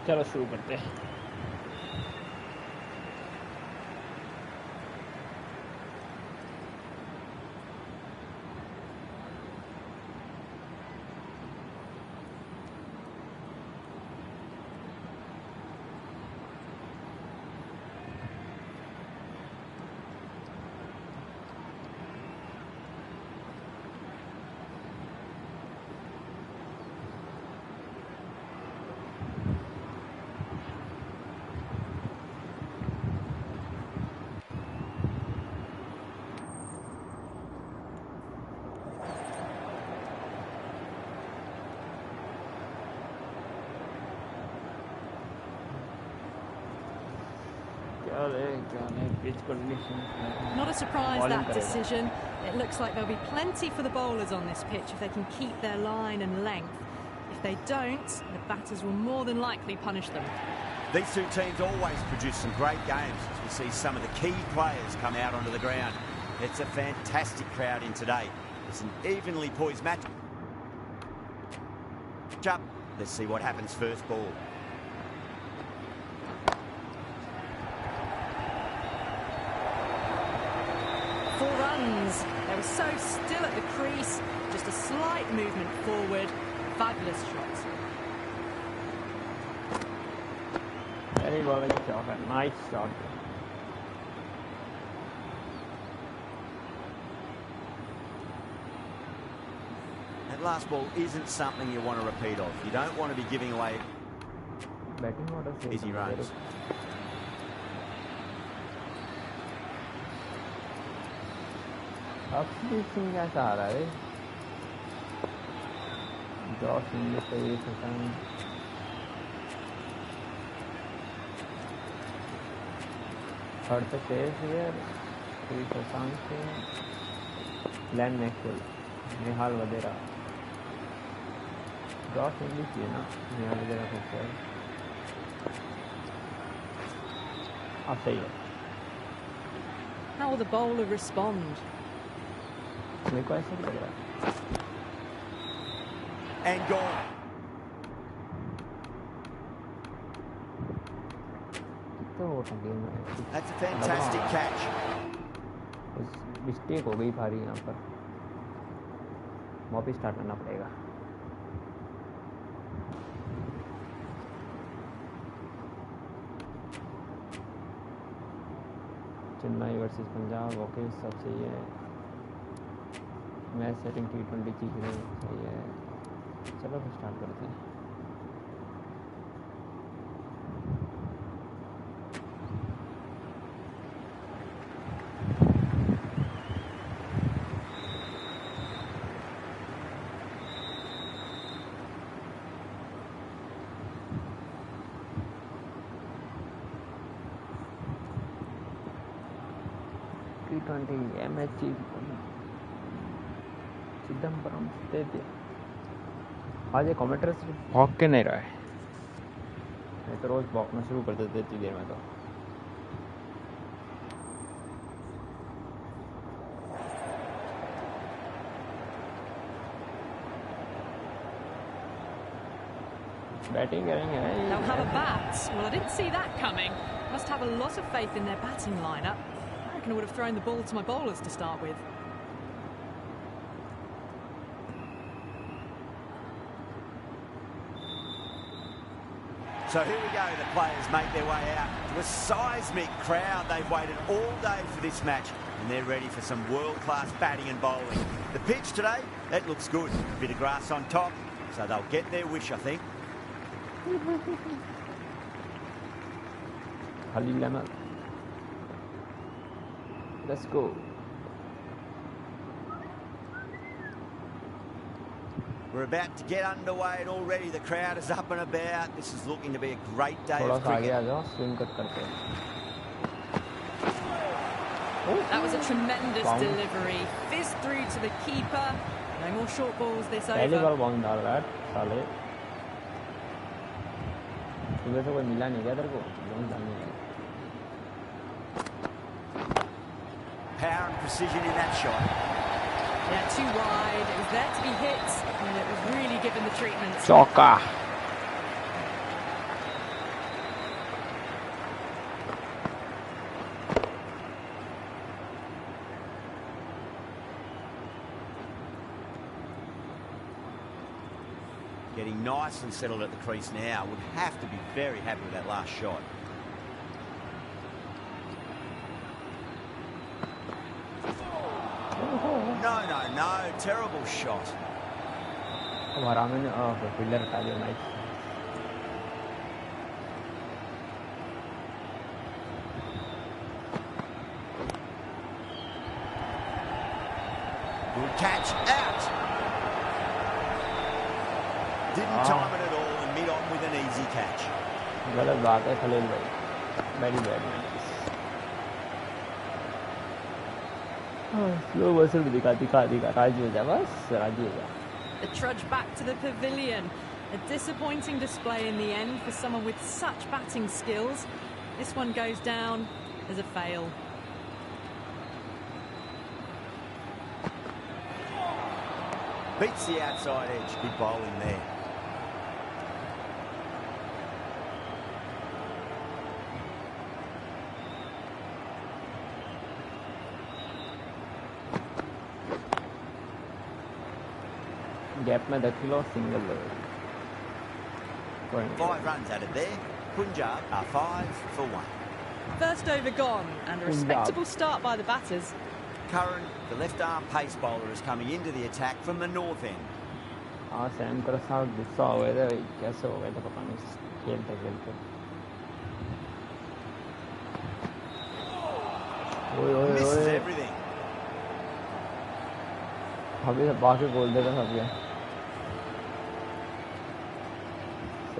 चलो शुरू करते हैं। Not a surprise, that decision. It looks like there'll be plenty for the bowlers on this pitch if they can keep their line and length. If they don't, the batters will more than likely punish them. These two teams always produce some great games as we see some of the key players come out onto the ground. It's a fantastic crowd in today. It's an evenly poised match. Let's see what happens first ball. They were so still at the crease, just a slight movement forward. Fabulous shot. Very well shot, nice shot. That last ball isn't something you want to repeat of. You don't want to be giving away easy runs. Upswing कैसा आ रहा है? Josh English पे ये second third पे शेष है, फिर Prashant Singh, Glenn Maxwell, निहाल Vadra, Josh Inglis है ना, निहाल वधेरा को है। अब सही है। How will the bowler respond? मेरे को ऐसा लग रहा है। And gone. That's a fantastic catch. Mistake हो गई भारी यहाँ पर, वापस स्टार्ट करना पड़ेगा। चेन्नई वर्सेस पंजाब, ओके सब सही है। मैच सेटिंग T20 की सही है। चलो फिर स्टार्ट करते हैं। T20 MHG Chidambaram stadium. आज ये कमेंटर सिर्फ भौंक के नहीं रहा है, नहीं तो रोज भौंकना शुरू कर देते इतनी देर में तो। बैटिंग करेंगे। They'll have a bat. Well, I didn't see that coming. Must have a lot of faith in their batting lineup. I reckon I would have thrown the ball to my bowlers to start with. So here we go, the players make their way out to a seismic crowd. They've waited all day for this match and they're ready for some world-class batting and bowling. The pitch today, that looks good. A bit of grass on top, so they'll get their wish, I think. Khalil Ahmed. Let's go. We're about to get underway and already the crowd is up and about. This is looking to be a great day of cricket. That was a tremendous delivery. Fizzed through to the keeper. No more short balls this over. Power and precision in that shot. Yeah, too wide. It was there to be hit, and it was really given the treatment. Chocka. getting nicely settled at the crease now. Would have to be very happy with that last shot. No, terrible shot. Good catch, out. Didn't time it at all and mid on with an easy catch. गलत बात है खलील भाई, very bad man. Slow बसल दिखा राजी हो जा, बस राजी हो जा. The trudge back to the pavilion. A disappointing display in the end for someone with such batting skills. This one goes down as a fail. Beats the outside edge. Good bowling there. Gap में दखिलो single. 5 runs added there. Punjab are 5 for 1. First over gone and a respectable start by the batters. Curran, the left arm pace bowler, is coming into the attack from the north end. Sam का साथ गुस्सा हो गया था, कैसे हो गया था पता नहीं, खेलते Misses everything. अभी सब बाकी बोल देगा सब ये.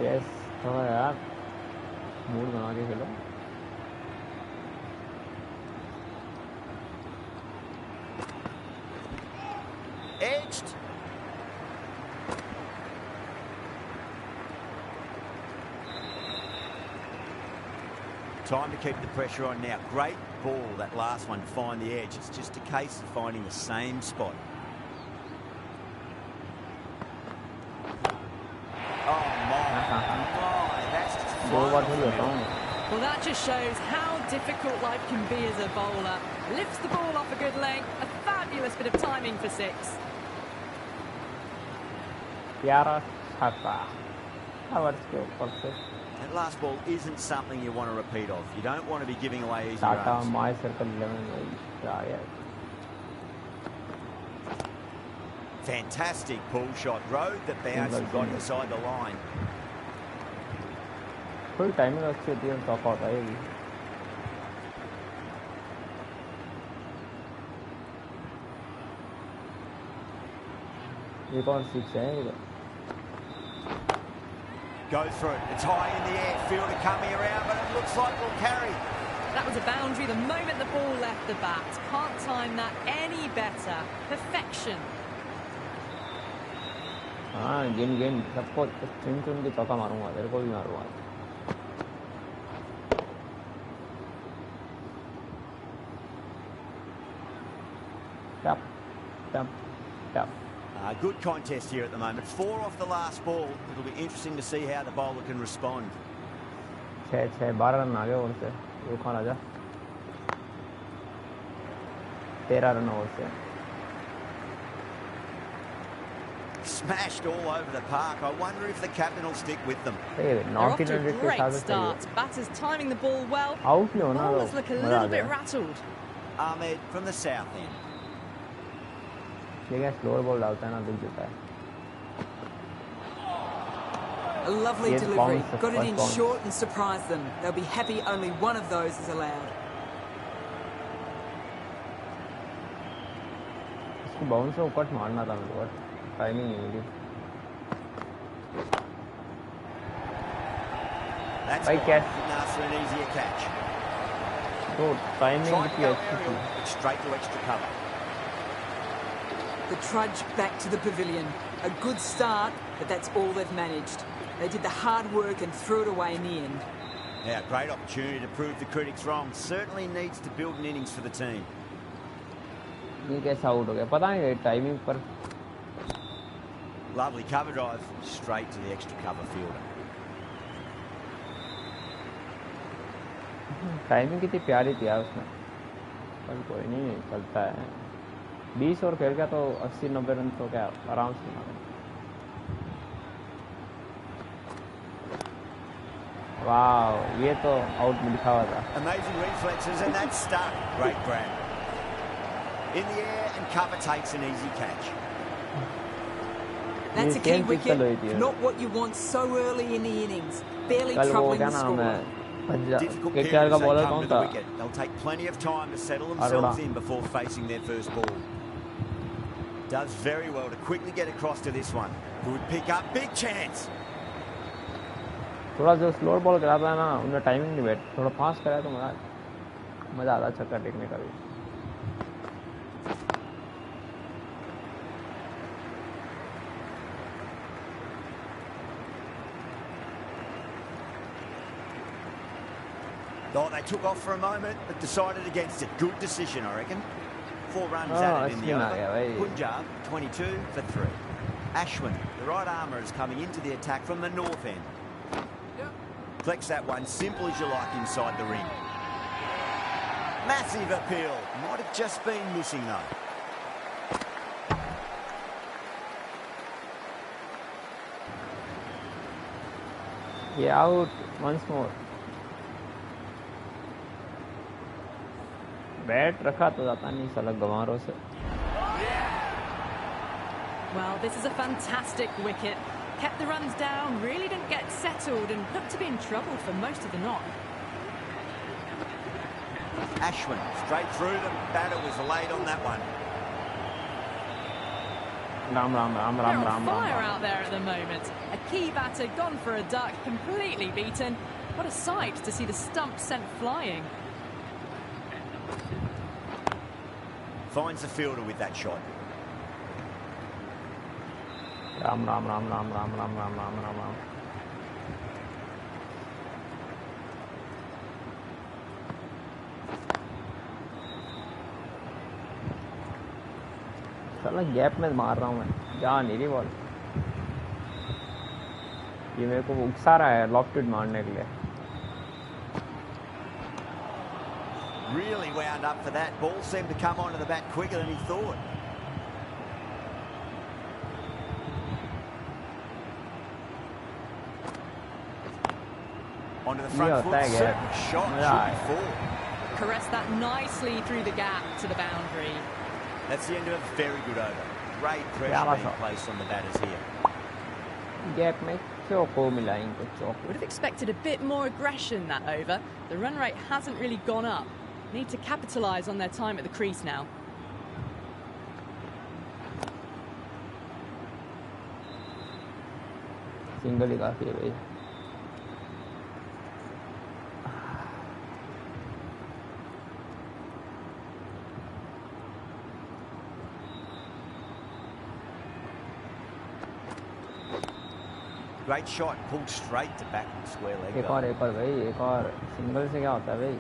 यस थोड़ा यार मूड बना के खेलो. Edged. Time to keep the pressure on now. Great ball, that last one, to find the edge. It's just a case of finding the same spot. Oh my, that's just flying. Well, that just shows how difficult life can be as a bowler. Lifts the ball off a good length. A fabulous bit of timing for 6. That last ball isn't something you want to repeat of. You don't want to be giving away easy Tata, runs. my circle 11. Yeah. Fantastic pull shot. Rode the bounce and got inside the line. Full timing अच्छी होती है, top out आएगी. एक और 6 है इधर. Goes through. It's high in the air. Fielder coming around, but it looks like we'll carry. That was a boundary the moment the ball left the bat. Can't time that any better. Perfection. हाँ game सबको चुन के चौका मारूंगा, तेरे को भी मारूंगा. Tap. Good contest here at the moment. 4 off the last ball. It'll be interesting to see how the bowler can respond. 12 run आ गए और से. वो कौन आजा? 13 रन और से. Smashed all over the park. I wonder if the captain will stick with them. They're off to a great start. Batters timing the ball well. Bowlers look a little bit rattled. Ahmed from the south end. Slower ball डालता है ना, दिल देता है. A lovely delivery. Got it in short and surprised them. They'll be happy only one of those is allowed. इसको bounce से ऊपर मारना था मेरे को, टाइमिंग नहीं मिली. That's भाई कैच. an easier catch. तो टाइमिंग की अच्छी थी. Straight to extra cover. The trudge back to the pavilion. A good start, but that's all they've managed. They did the hard work and threw it away in the end. Yeah, great opportunity to prove the critics wrong. Certainly needs to build an innings for the team. ये कैसा out हो गया पता नहीं, timing पर. Lovely cover drive straight to the extra cover fielder. Timing कितनी प्यारी थी यार उसमें. पर कोई नहीं, चलता है. 20 और खेल गया तो 80-90 रन तो क्या आराम से मारे. वाह, ये तो आउट में लिखा हुआ था. Amazing reflexes and that's stuck. Great grab. In the air and cover takes an easy catch. That's a key wicket. Not what you want so early in the innings. Barely troubling the scorer. Difficult period as they come to the wicket. They'll take plenty of time to settle themselves in before facing their first ball. Does very well to quickly get across to this one. Good pick up, big chance. थोड़ा जो slower ball कराता है ना, उनका timing नहीं बैठ, थोड़ा fast कराया तो मजा आता छक्का टेकने का भी. Oh, they took off for a moment, but decided against it. Good decision, I reckon. 4 runs added in the over. Punjab, 22 for 3. Ashwin, the right armour, is coming into the attack from the north end. Flex that one, simple as you like, inside the ring. Massive appeal. Might have just been missing, though. Yeah, out once more. Bat रखा तो जाता नहीं साला गंवारों से. Well, this is a fantastic wicket. Kept the runs down, really didn't get settled and looked to be in trouble for most of the knock. Ashwin, straight through them. Batter was late on that one. Ram. Fire out there at the moment. A key batter gone for a duck, completely beaten. What a sight to see the stump sent flying. Finds the fielder with that shot. Ram. साला gap में मार रहा हूँ मैं, जा नहीं रही ball. ये मेरे को उकसा रहा है लॉफ्टेड मारने के लिए. Really wound up for that. Ball seemed to come onto the bat quicker than he thought. Onto the front foot. Shot should be 4. Caressed that nicely through the gap to the boundary. That's the end of a very good over. Great pressure being placed on the batters here. Gap में चौको मिला इनको चौको. Would have expected a bit more aggression that over. The run rate hasn't really gone up. Need to capitalise on their time at the crease now. Single ही काफी है भाई. Great shot, pulled straight to backward square leg. एक और भाई, एक और. Single से क्या होता है भाई?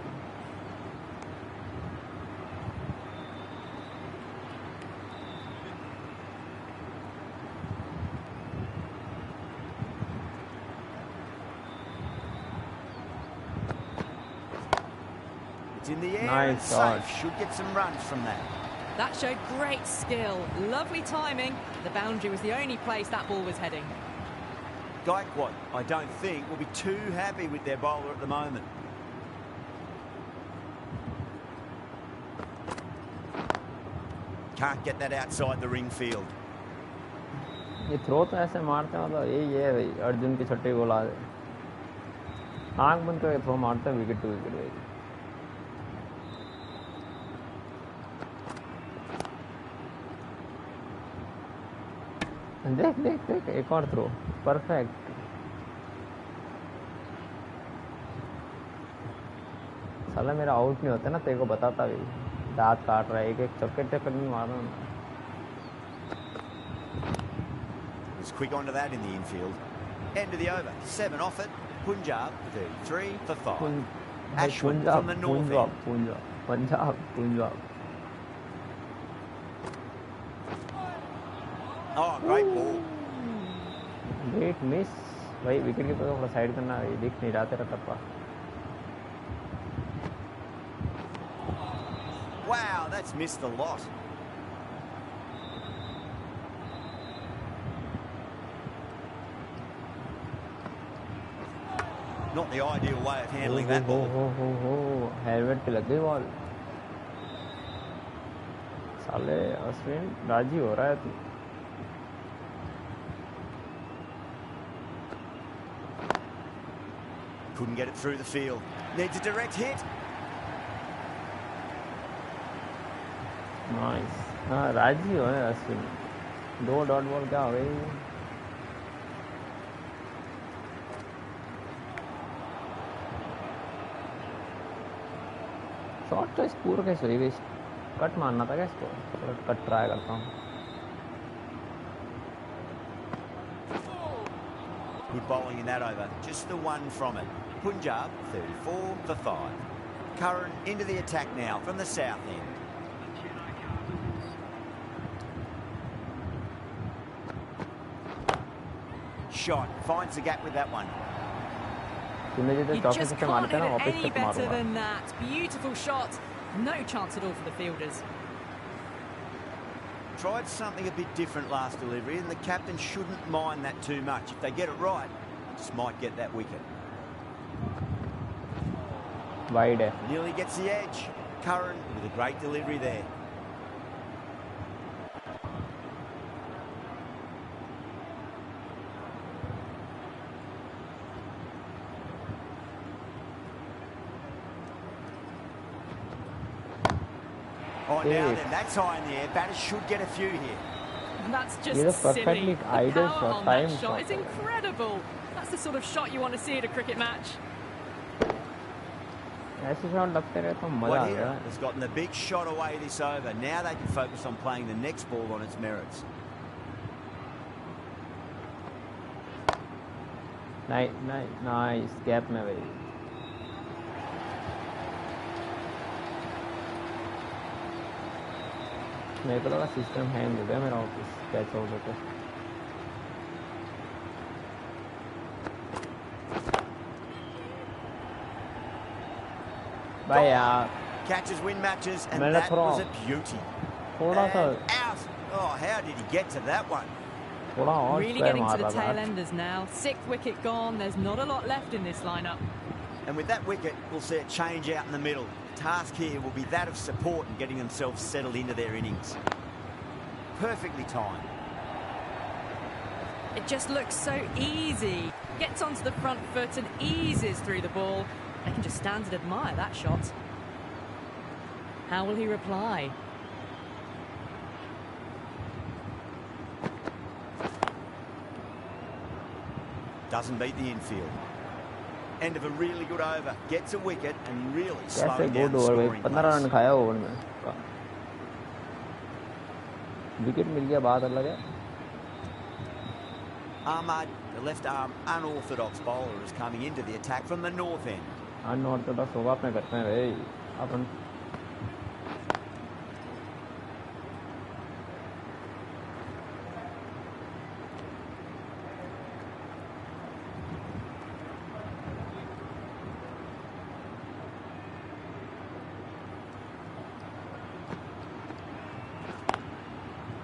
It's in the air. Nice shot. Should get some runs from that. That showed great skill. Lovely timing. The boundary was the only place that ball was heading. Gaikwad, I don't think, will be too happy with their bowler at the moment. Can't get that outside the ring field. ये throw तो ऐसे मारते हैं, मतलब यही है भाई, अर्जुन की छठी गोला है. आंख बंद करके थ्रो मारते हैं, विकेट टू विकेट भाई. देख एक और थ्रो, परफेक्ट. साला मेरा आउट नहीं होता ना, तेरे को बताता भी. दांत काट रहा है, एक चक्कर नहीं मारना. Was quick onto that in the infield. End of the over. 7 off it. Punjab 33 for 5. Ashwin from the north end. Punjab. Oh, great ball. Great miss. भाई विकेट कीपर को थोड़ा साइड करना है, दिख नहीं रहा तेरा टप्पा. Wow, that's missed a lot. Not the ideal way of handling that ball. Helmet पे लग गई बॉल. साले अश्विन राजी हो रहा है तू. Couldn't get it through the field. Needs a direct hit. Nice. हाँ राजी हो है अश्विन. 2 डॉट बॉल क्या हो गई. शॉट तो इस पूरा कैसे हुई. कट मारना था क्या इसको. कट ट्राई करता हूँ. Good bowling in that over. Just the one from it. Punjab 34 for 5. Curran into the attack now from the south end. Shot. Finds the gap with that one. You just can't hit it any better than that. Beautiful shot. No chance at all for the fielders. Tried something a bit different last delivery, and the captain shouldn't mind that too much. If they get it right, just might get that wicket. Wide. Nearly gets the edge. Curran with a great delivery there. Oh, now then, that's high in the air. Batters should get a few here. That's just silly. The power on that shot is incredible. That's the sort of shot you want to see at a cricket match. Well, here has gotten the big shot away this over. Now they can focus on playing the next ball on its merits. Nice. Gap में भाई. मेरे को लगा system hang हो गया मेरा office catch हो गया. भाई यार. Catches win matches, and that was a beauty. थोड़ा सा. Out. Oh, how did he get to that one? थोड़ा और. Really getting to the tail enders now. 6th wicket gone. There's not a lot left in this lineup. And with that wicket, we'll see a change out in the middle. The task here will be that of support and getting themselves settled into their innings. Perfectly timed. It just looks so easy. Gets onto the front foot and eases through the ball. They can just stand and admire that shot. How will he reply? Doesn't beat the infield. End of a really good over. Gets a wicket and really slowing down the scoring pace. 15 run खाया over में. Wicket मिल गया बात अलग है. Ahmad, the left arm unorthodox bowler, is coming into the attack from the north end. Unorthodox होगा अपने करते हैं भाई अपन.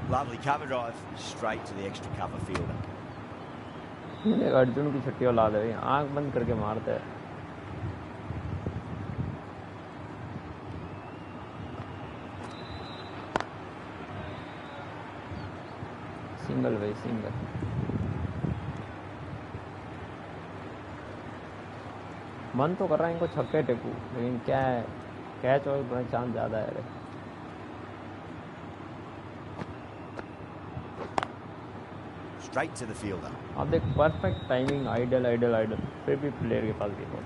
Lovely cover drive, straight to the extra cover fielder. Arjun की छुट्टी औलाद है. आंख बंद करके मारते हैं. सिंगल भाई सिंगल. मन तो कर रहा है इनको छक्के टेकू, लेकिन क्या है कैच और चांस ज्यादा है. Straight to the fielder. अब देख परफेक्ट टाइमिंग. आइडल फिर भी प्लेयर के पास देखो.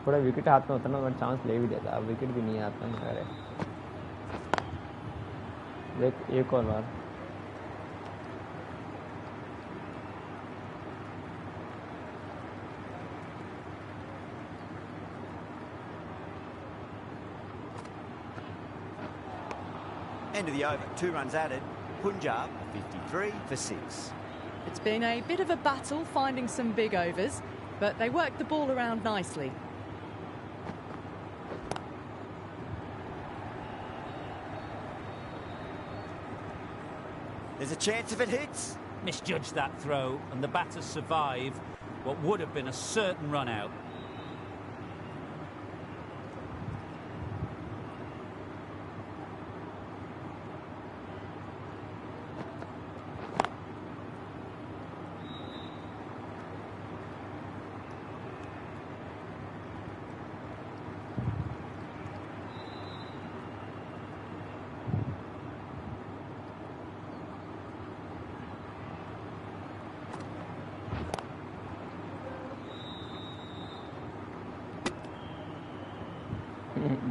थोड़ा विकेट हाथ में होता ना, चांस ले भी देता. अब विकेट भी नहीं आता ना. अरे देख एक और बार. End of the over. 2 runs added. Punjab 53 for 6. It's been a bit of a battle finding some big overs, but they worked the ball around nicely. There's a chance if it hits. misjudged that throw, and the batters survive what would have been a certain run out.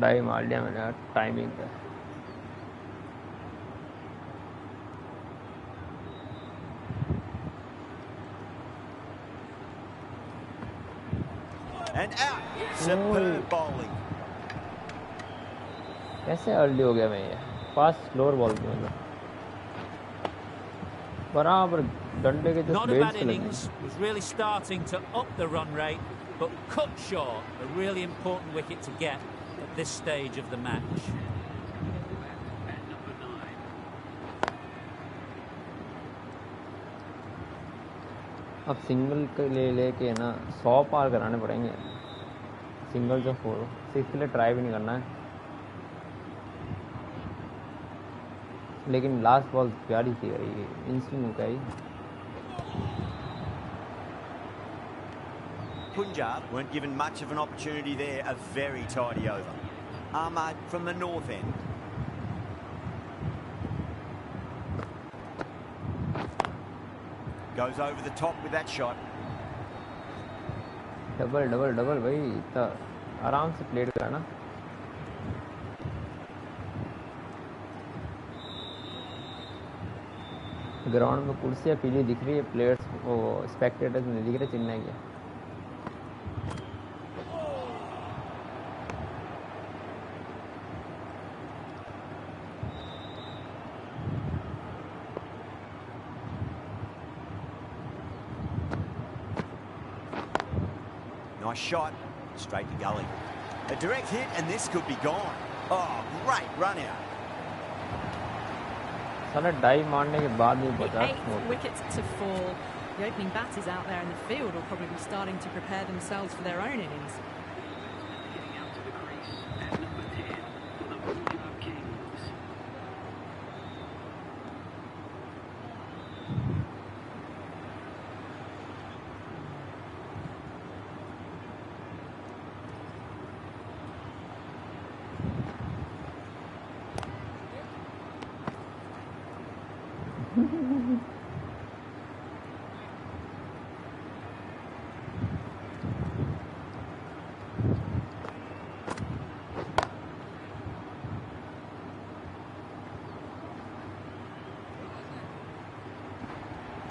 Dive मार दिया मैंने timing पे. And out. Superb bowling. कैसे early हो गया मैं ये fast slower ball की मतलब बराबर डंडे के Not just a belt bad से लगे. innings, was really starting to up the run rate, but cut short. A really important wicket to get at this stage of the match. अब single के लेके ना 100 पार कराने पड़ेंगे. सिंगल जो 6 के लिए ट्राई भी नहीं करना है. लेकिन लास्ट बॉल प्यारी थी भाई, instant Mukai. Punjab weren't given much of an opportunity there. A very tidy over. Ahmad from the north end. Goes over the top with that shot. Double double double भाई, इतना आराम से प्लेट करना. Ground में कुर्सियाँ पीली दिख रही है, प्लेयर्स वो स्पेक्टेटर्स नहीं दिख रहे चेन्नई के. Nice shot, straight to gully. A direct hit and this could be gone. Oh, great run out. साला डाई मारने के बाद भी The बचा. 8th wicket to fall. The opening batters out there in the field will probably be starting to prepare themselves for their own innings.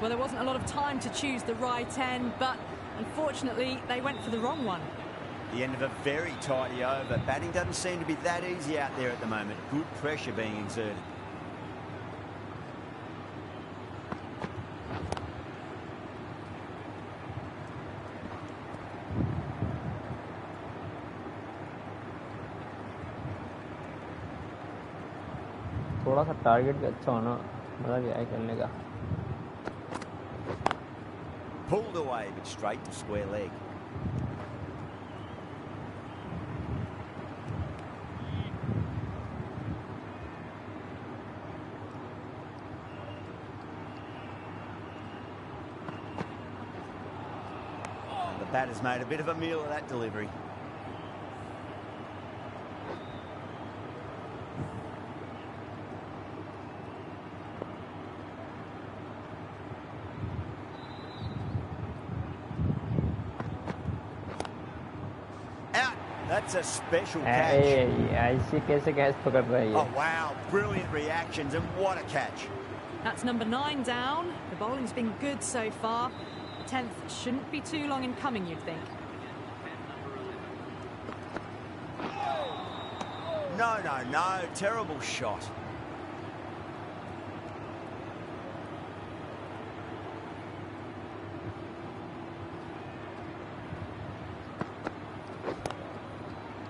Well, there wasn't a lot of time to choose the right end, but unfortunately they went for the wrong one. The end of a very tidy over. Batting doesn't seem to be that easy out there at the moment. Good pressure being exerted. थोड़ा सा target भी अच्छा होना मजा भी आए खेलने का. Pulled away, but straight to square leg. And the batter's made a bit of a meal of that delivery. That's a special catch. ऐसे कैसे कैच पकड़ रहा है ये. Oh wow, brilliant reactions and what a catch. That's number 9 down. The bowling's been good so far. The 10th shouldn't be too long in coming, you'd think. No, terrible shot.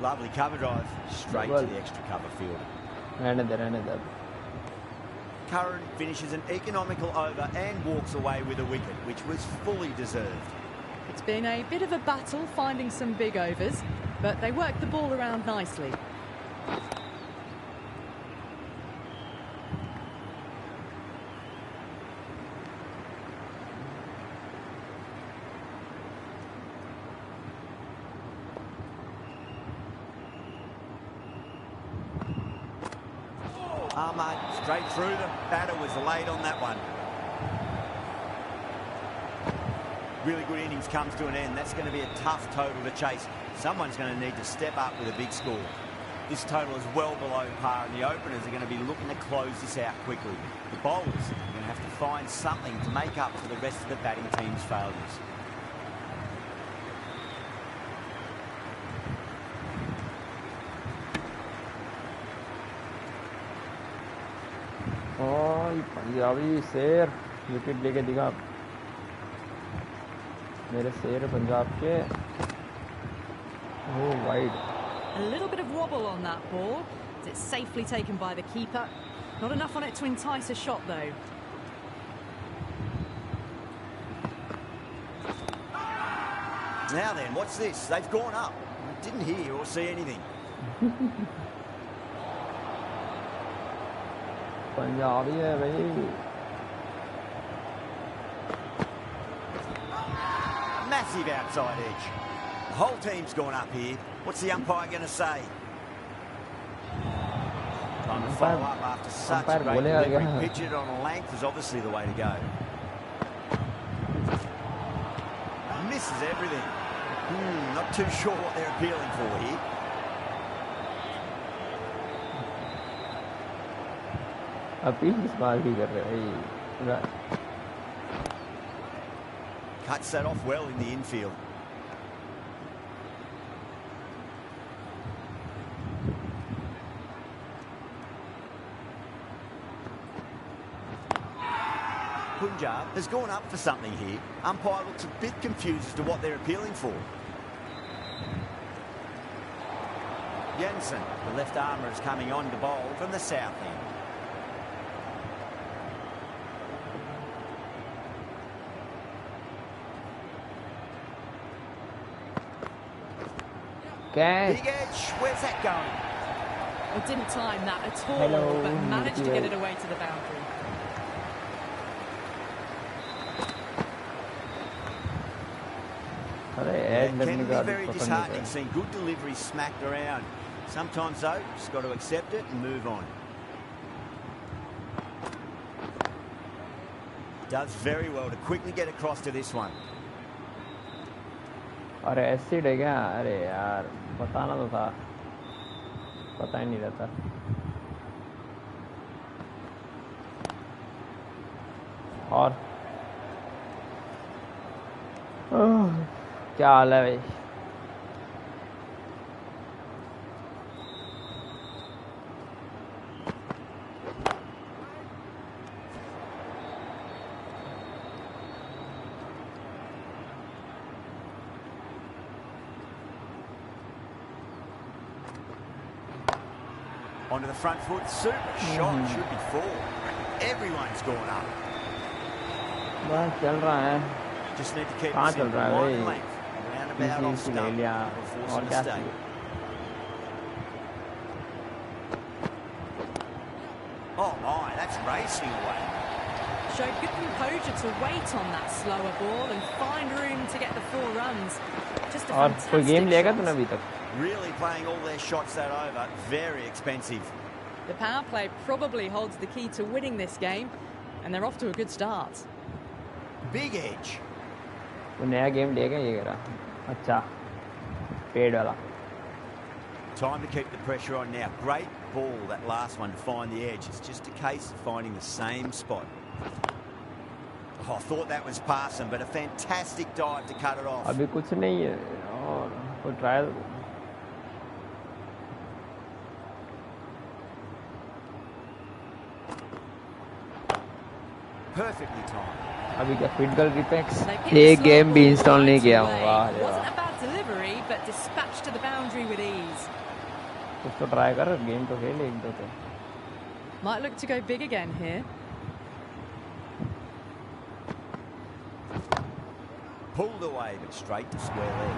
Lovely cover drive, straight to the extra cover field. रहने दे. Curran finishes an economical over and walks away with a wicket, which was fully deserved. It's been a bit of a battle finding some big overs, but they worked the ball around nicely. Ahmad straight through the batter was late on that one. Really good innings comes to an end. That's going to be a tough total to chase. Someone's going to need to step up with a big score. This total is well below par, and the openers are going to be looking to close this out quickly. The bowlers are going to have to find something to make up for the rest of the batting team's failures. Punjabi शेर wicket लेके दिखा मेरे शेर पंजाब के wide. A little bit of wobble on that ball. It's safely taken by the keeper. Not enough on it to entice a shot though. Now then, what's this? They've gone up. I didn't hear or see anything. Punjabi है भाई. Massive outside edge. The whole team's gone up here. What's the umpire going to say? Time to follow up after such a great delivery. Pitch it on a length is obviously the way to go. Misses everything. Not too sure what they're appealing for here. Appeal किस बात की कर रहे हैं? Cuts that off well in the infield. Punjab has gone up for something here. Umpire looks a bit confused as to what they're appealing for. Jensen, the left armour, is coming on to bowl from the south end. Big edge, where's that going? It didn't time that at all, but managed to get it away to the boundary. It can be very disheartening seeing good delivery smacked around. Sometimes though, just got to accept it and move on. Does very well to quickly get across to this one. अरे acid है क्या? अरे यार बताना तो था, पता ही नहीं रहता. और क्या हाल है भाई? Onto the front foot, super shot, should be four. Everyone's gone up. बस चल रहा है. Just need to keep कहाँ चल रहा है भाई? around about off stump. ले लिया और क्या चाहिए? Oh my, that's racing away. Showed good composure to wait on that slower ball and find room to get the 4 runs. Just a और कोई गेम लेगा fantastic तो shot. अभी तक? Really playing all their shots that over. Very expensive. The power play probably holds the key to winning this game, and they're off to a good start. Big edge. वो नया game लेगा ये करा. अच्छा, paid वाला. Time to keep the pressure on now. Great ball, that last one, to find the edge. It's just a case of finding the same spot. Oh, I thought that was passing, but a fantastic dive to cut it off. अभी कुछ नहीं है और कोई trial. Perfectly timed. अभी क्या फिटगल रिपेक्स They picked the एक slow game भी ball इंस्टॉल नहीं right किया away. होगा. Wasn't a bad delivery, but dispatched to the boundary with ease. कुछ तो ट्राई कर, गेम तो खेल एक दो तो. Might look to go big again here. Pulled away, but straight to square leg.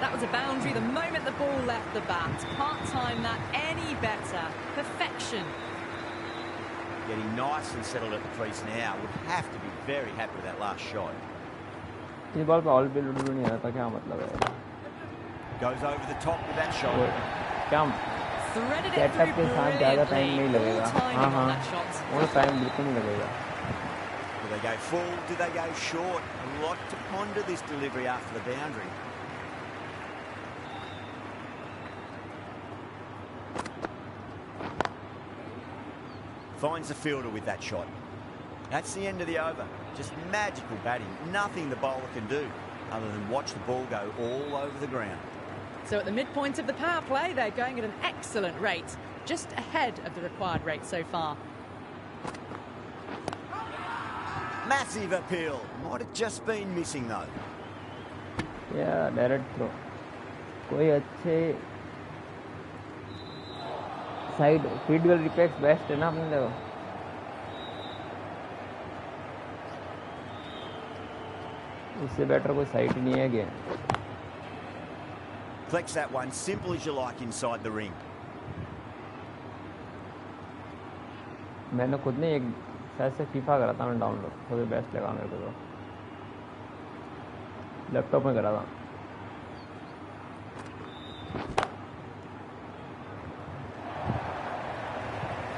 That was a boundary the moment the ball left the bat. Can't time that any better. Perfection. Getting nice and settled at the crease now. Would have to be very happy with that last shot. इस ball पे all bill नहीं आ रहा था, क्या मतलब है? Goes over the top with that shot. क्या Threaded it setup के through साथ ज़्यादा टाइम नहीं brilliantly. लगेगा. All timing on that shot. वो टाइम बिल्कुल नहीं लगेगा. Do they go full? Do they go short? A lot to ponder this delivery after the boundary. Finds the fielder with that shot. That's the end of the over. Just magical batting. Nothing the bowler can do other than watch the ball go all over the ground. So at the midpoint of the power play, they're going at an excellent rate, just ahead of the required rate so far. Massive appeal. Might have just been missing though. Yeah, direct throw. कोई अच्छे side field goal reflex best है ना अपने देखो. इससे better कोई side नहीं है क्या? Flex that one, simple as you like inside the ring. मैंने खुद ने एक शायद से फीफा करा था, मैं डाउनलोड सबसे बेस्ट लगा मेरे को. तो लैपटॉप में करा था.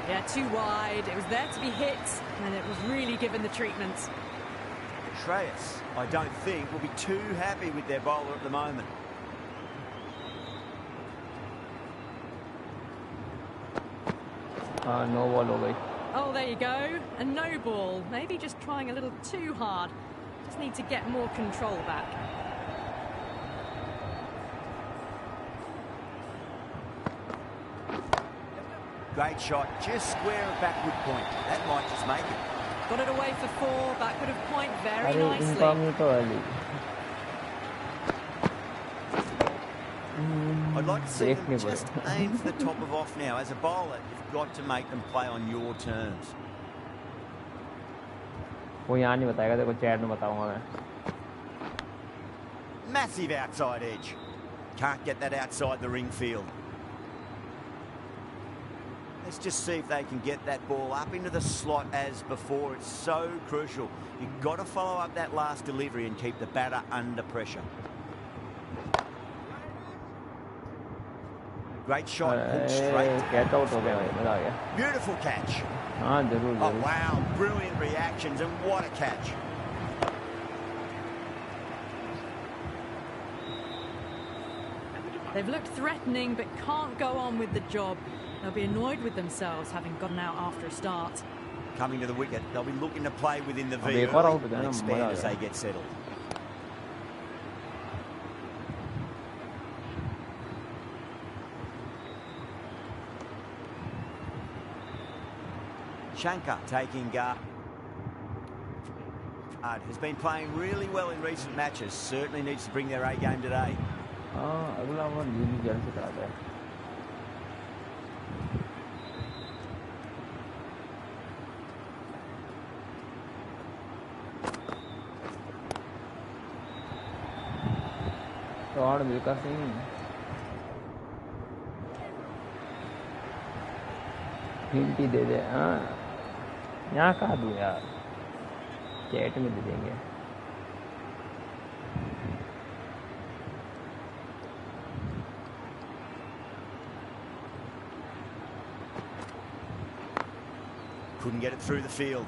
Yeah, too wide. It was there to be hit, and it was really given the treatment. Shreyas, I don't think, will be too happy with their bowler at the moment. No ball हो गई. Oh, there you go. A no ball. Maybe just trying a little too hard. Just need to get more control back. Great shot, just square of backward point. That might just make it. Got it away for 4, backward of point very अरे nicely. Incognito वाली. I'd like to see them देखने just पड़े. aim for the top of off now. As a bowler, you've got to make them play on your terms. वो यहाँ नहीं बताएगा, देखो chat में बताऊंगा मैं. Massive outside edge. Can't get that outside the ring field. Let's just see if they can get that ball up into the slot as before. It's so crucial. You've got to follow up that last delivery and keep the batter under pressure. Great shot, hooked straight. Catch out हो गया भाई, मजा आ गया. Beautiful catch. हाँ जरूर Oh जरूर. wow, brilliant reactions and what a catch. They've looked threatening but can't go on with the job. They'll be annoyed with themselves having gotten out after a start. Coming to the wicket, they'll be looking to play within the अब V एक और early out हो गया and ना, expand मजा आ as गया. they get settled. Shankar taking has been playing really well in recent matches. Certainly needs to bring their A game today. हाँ अगला ओवर यूनी जल्द से कराता है. शॉट मिल्खा सिंह. हिंट ही दे दे. हाँ यहाँ कहाँ दूँ यार, चैट में दे देंगे. Couldn't get it through the field.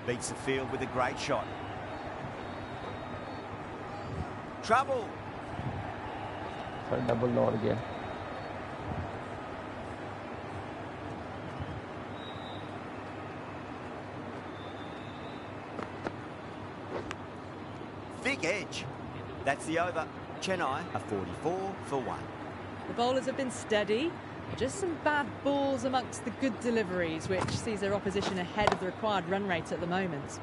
Beats the field with a great shot. Trouble. पर डबल दौड़ गया. Big edge. That's the over. Chennai are 44 for 1. The bowlers have been steady. Just some bad balls amongst the good deliveries, which sees their opposition ahead of the required run rate at the moment.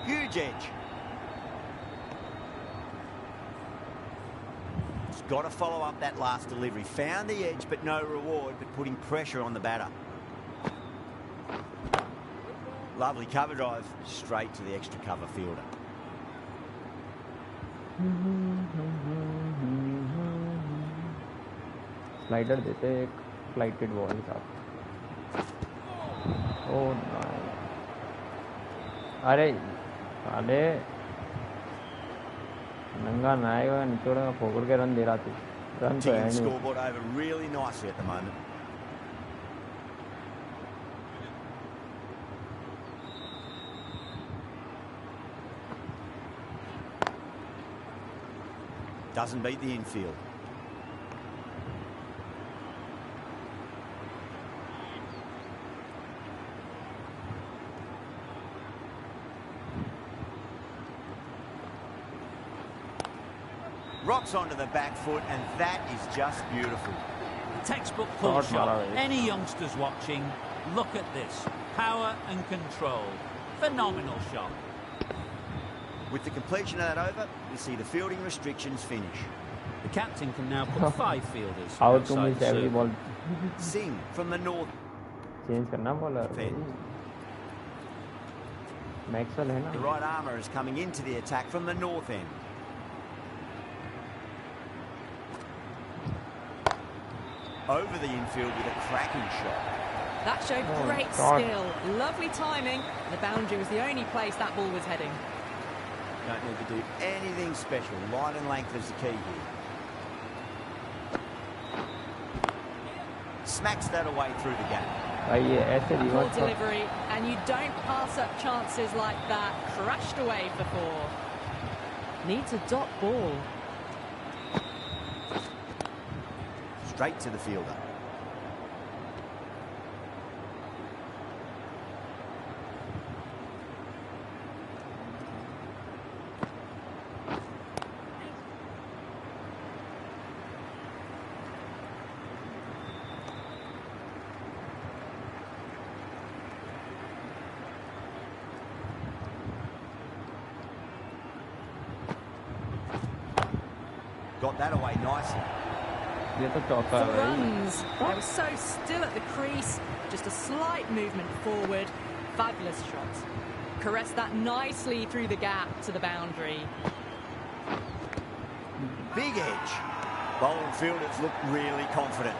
Huge edge. Got to follow up that last delivery. Found the edge, but no reward, but putting pressure on the batter. Lovely cover drive, straight to the extra cover fielder. Slider देते एक flighted ball के साथ. Oh nice. अरे साले नंगा नायक निचोड़ा फोकड़ के run दे रहा थी. रन तो है नहीं. Scoreboard over really nicely at the moment. Doesn't beat the infield. Rocks onto the back foot, and that is just beautiful. Textbook pull shot. Any youngsters watching, look at this. Power and control. Phenomenal shot. With the completion of that over, we see the fielding restrictions finish. The captain can now put 5 fielders Out to outside miss the every circle. ball. Singh from the north. Change करना bowler. Maxwell है ना. The right armour is coming into the attack from the north end. Over the infield with a cracking shot. That showed great skill. Lovely timing. The boundary was the only place that ball was heading. Don't need to do anything special. Line and length is the key here. Smacks that away through the gap. Poor delivery, and you don't pass up chances like that. Crashed away for 4. Needs a dot ball. Straight to the fielder. Got that away nicely. ये तो चौका है. Runs. They were so still at the crease. Just a slight movement forward. Fabulous shot. Caressed that nicely through the gap to the boundary. Big edge. Bowler and fielders look really confident.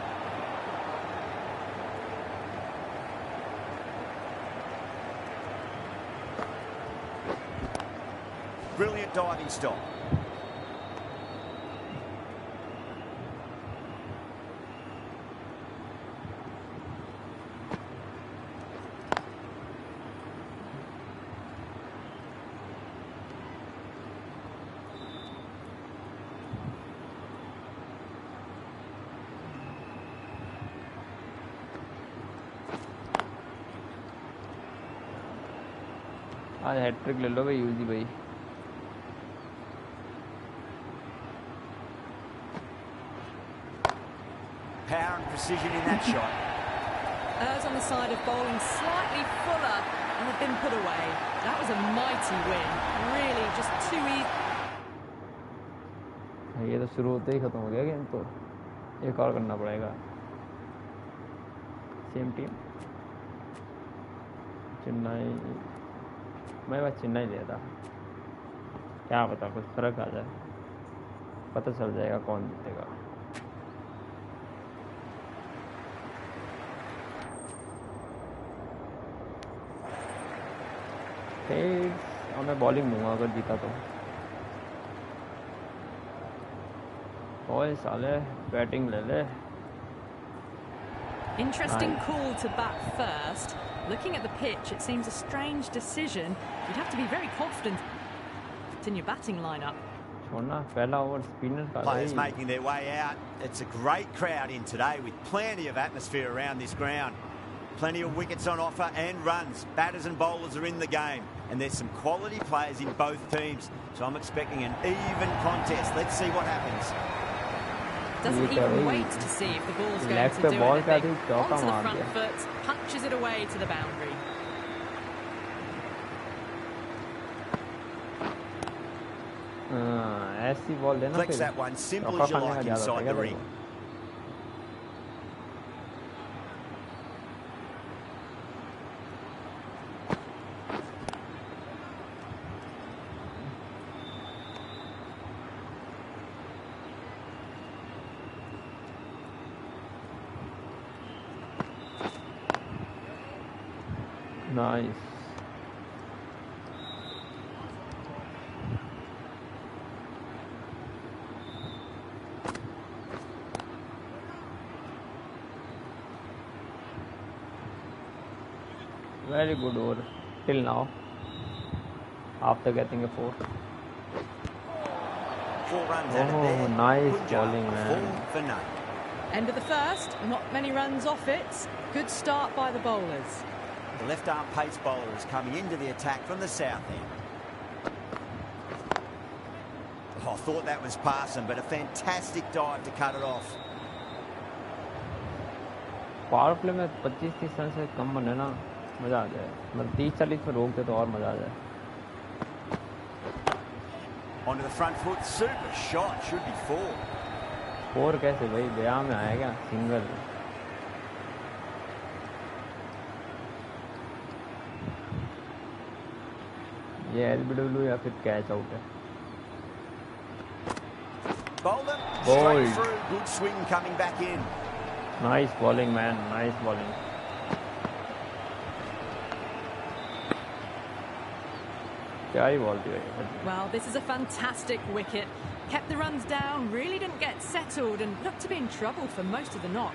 Brilliant diving stop. आज hat trick ले लो भाई UG भाई. Power and precision in that shot. Errs on the side of bowling slightly fuller and had been put away. That was a mighty win. Really just too easy. ये तो शुरू होते ही खत्म हो गया गेम. तो एक और करना पड़ेगा. Same team. चेन्नई. मैं बस चेन्नई लिया था. क्या पता कुछ फर्क आ जाए. पता चल जाएगा कौन जीतेगा. और मैं बॉलिंग दूंगा अगर जीता तो. ओए साले बैटिंग ले ले. Interesting call to bat first. Looking at the pitch, it seems a strange decision. You'd have to be very confident in your batting lineup. Players making their way out. It's a great crowd in today with plenty of atmosphere around this ground. Plenty of wickets on offer and runs. Batters and bowlers are in the game. And there's some quality players in both teams. So I'm expecting an even contest. Let's see what happens. Doesn't even wait to see if the ball's going to do anything. Onto the front foot, punches it away to the boundary. Flex that one, simple as you like inside the ring. Nice. Very good over till now. After getting a 4. 4 runs out of there. Nice Punjab, bowling, man. 4 for none. End of the first, not many runs off it. Good start by the bowlers. The left-arm pace bowler is coming into the attack from the south end. Oh, I thought that was passing, but a fantastic dive to cut it off. Power play में 25-30 run से कम बने ना मजा आ जाए, मतलब 30-40 में रोक दे तो और मजा आ जाए. Onto the front foot, super shot, should be 4. 4 कैसे भाई, गया में आएगा सिंगल. ये LBW या फिर कैच आउट है. Bowled him, straight through, good swing coming back in. Nice bowling, man, nice bowling. क्या ही बॉल थी. Well, this is a fantastic wicket. Kept the runs down, really didn't get settled and looked to be in trouble for most of the knock.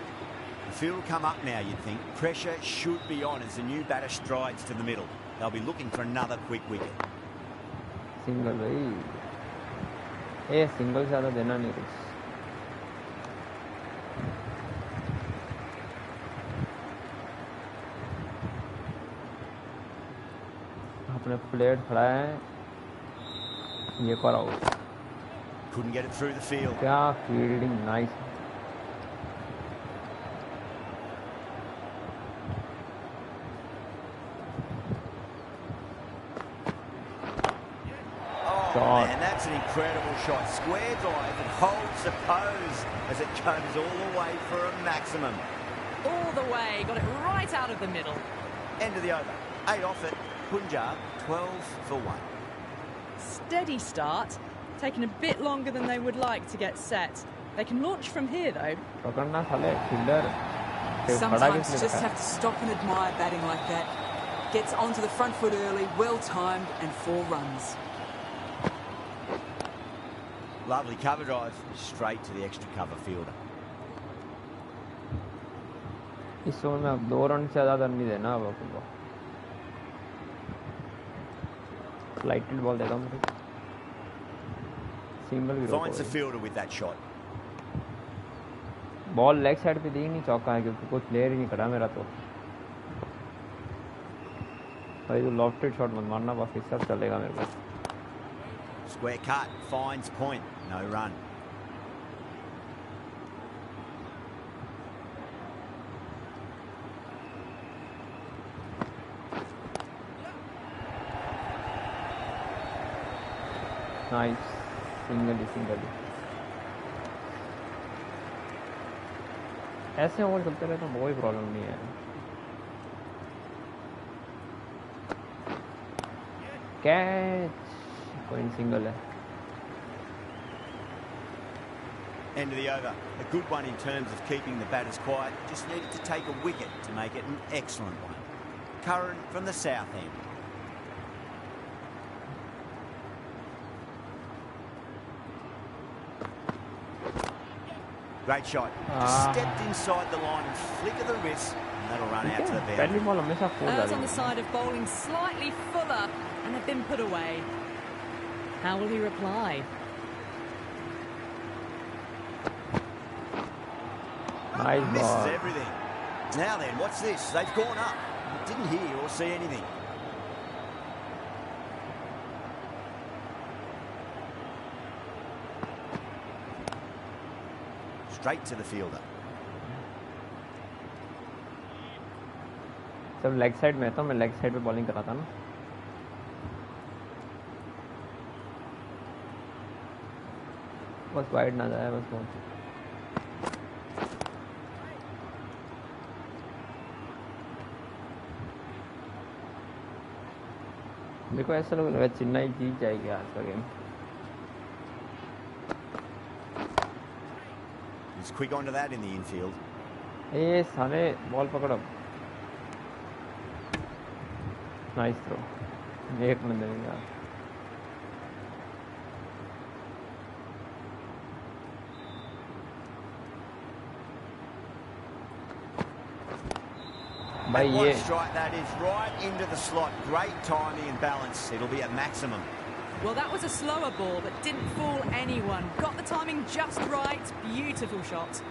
The field will come up now, you'd think. Pressure should be on as the new batter strides to the middle. They'll be looking for another quick wicket. Single भाई, ये single ज़्यादा देना नहीं कुछ. अपने plate खड़ा है, ये कर out. Couldn't get it through the field. क्या fielding, nice. Man, that's an incredible shot. Square drive and holds the pose as it goes all the way for a maximum. All the way, got it right out of the middle. End of the over. 8 off it. Punjab, 12 for 1. Steady start. Taking a bit longer than they would like to get set. They can launch from here, though. Sometimes you just have to stop and admire batting like that. Gets onto the front foot early, well-timed, and 4 runs. Lovely cover drive, straight to the extra cover fielder. इस over में अब 2 run से ज़्यादा नहीं देना अब आपको. Lighted ball देता हूँ मुझे. Single Finds the fielder with that shot. Ball leg side पे दी नहीं, चौका है क्योंकि कोई प्लेयर ही नहीं खड़ा मेरा. तो भाई तो लॉफ्टेड शॉट मत मारना, बाकी सब चलेगा मेरे पास. Square cut, finds point, no run. Nice, single. ऐसे ओवर चलते रहे तो कोई प्रॉब्लम नहीं है. कैच, कोई सिंगल है. End of the over. A good one in terms of keeping the batters quiet. Just needed to take a wicket to make it an excellent one. Curran from the south end. Great shot. Stepped inside the line and flick of the wrist, and that'll run out to the boundary. Birds on the side of bowling slightly fuller, and they've been put away. How will he reply? Nice Misses ball. everything. Now then, what's this? They've gone up. Didn't hear or see anything. Straight to the fielder. सब leg side में था, मैं leg side पे bowling कर रहा था ना. बस वाइड ना जाए बस बहुत. मेरे को ऐसा लग रहा है चेन्नई जीत जाएगी आज का game. He's quick onto that in the infield. ये साले बॉल पकड़ो. Nice throw. एक मिनट देंगे. And what a strike that is, right into the slot. Great timing and balance. It'll be at maximum. Well, that was a slower ball that didn't fool anyone. Got the timing just right. Beautiful shot.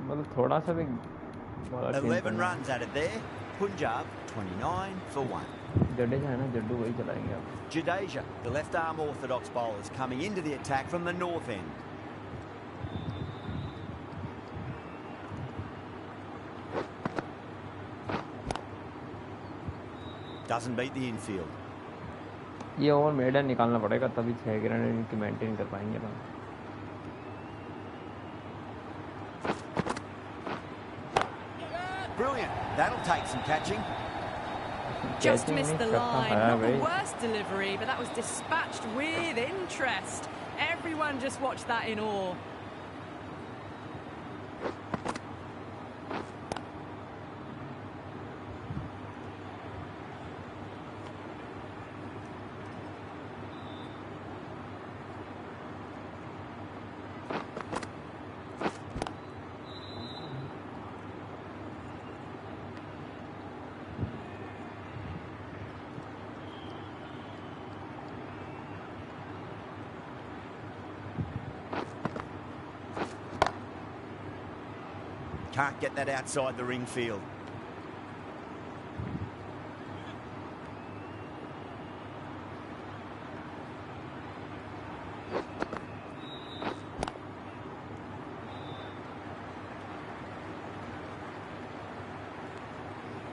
मतलब थोड़ा सा भी 11 runs added there. Punjab 29 for 1. Jadeja है ना, जड्डू वही चलाएंगे अब. Jadeja, the left arm orthodox bowlers, coming into the attack from the north end. Doesn't beat the infield. ये ओवर मेडन निकालना पड़ेगा तभी 6 रन इनकी मेंटेन कर पाएंगे अपन. Brilliant. That'll take some catching. Just missed the line. Not the worst delivery, but that was dispatched with interest. Everyone just watched that in awe. Can't get that outside the ring field.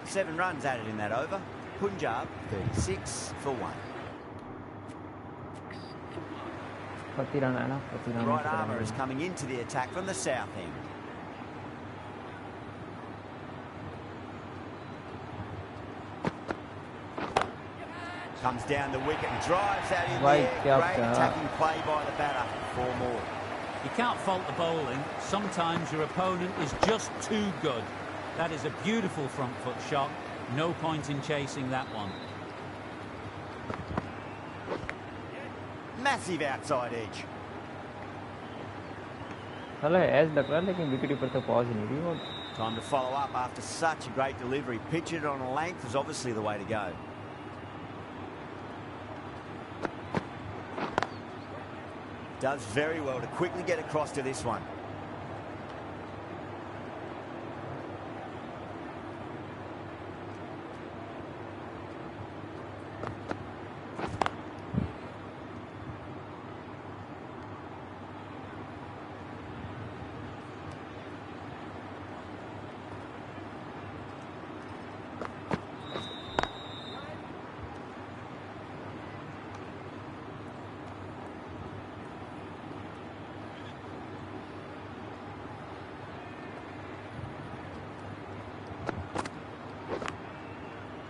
Seven runs added in that over. Punjab 36 for 1. The right armour is coming into the attack from the south end. Comes down the wicket and drives that in there. Great attacking play by the batter. 4 more. You can't fault the bowling. Sometimes your opponent is just too good. That is a beautiful front foot shot. No point in chasing that one. Massive outside edge. Time to follow up after such a great delivery. Pitch it on a length is obviously the way to go. Does very well to quickly get across to this one.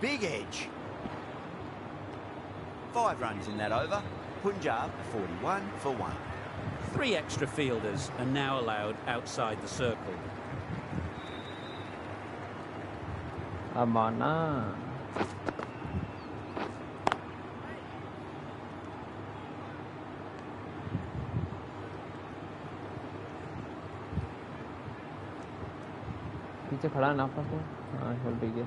Big edge. 5 runs in that over. Punjab 41 for 1. 3 extra fielders are now allowed outside the circle. Amana. पीछे खड़ा ना फंसे. हाँ, hold ठीक है.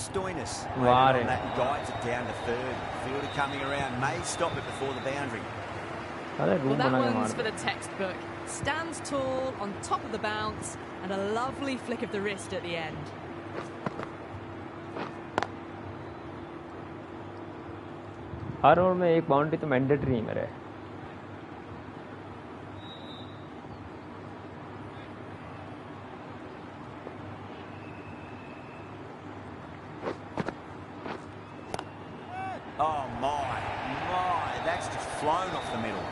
Stoinis on that and guides it down to third. Fielder coming around, may stop it before the boundary. अरे Well, room that बना के one's मार for they. the textbook. Stands tall on top of the bounce and a lovely flick of the wrist at the end. Her over में एक boundary तो mandatory है मेरे। Oh my, that's just flown off the middle.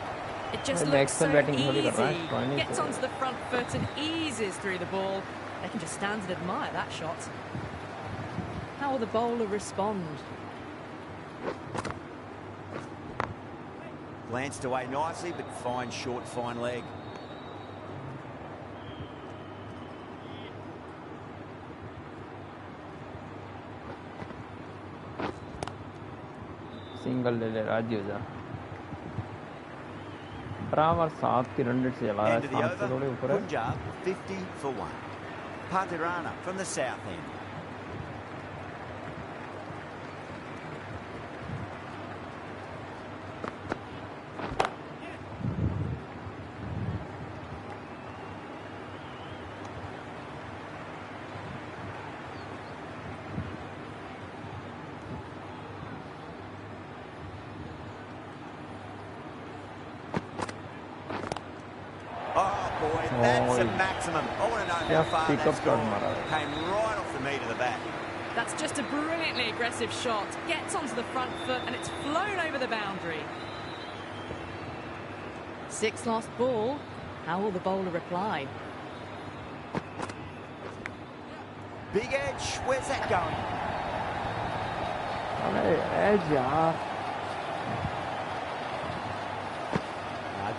It just Well, looks so excellent batting थोड़ी कर रहा है, easy. पानी Gets से। onto the front foot and eases through the ball. They can just stand and admire that shot. How will the bowler respond? Glanced away nicely, but fine short, fine leg. Single ले ले राजीव जा। बराबर 7 की run rate से चला रहा है, End of the 7 से थोड़े over, ऊपर है। Punjab 50 for 1. Patirana from the south end. Oh boy, that's a maximum. I want to know how Yeah, far pick that's up shot gone. mara. Came right off the meat of the bat. That's just a brilliantly aggressive shot. Gets onto the front foot and it's flown over the boundary. 6 last ball. How will the bowler reply? Big edge, where's that going? अरे as यार।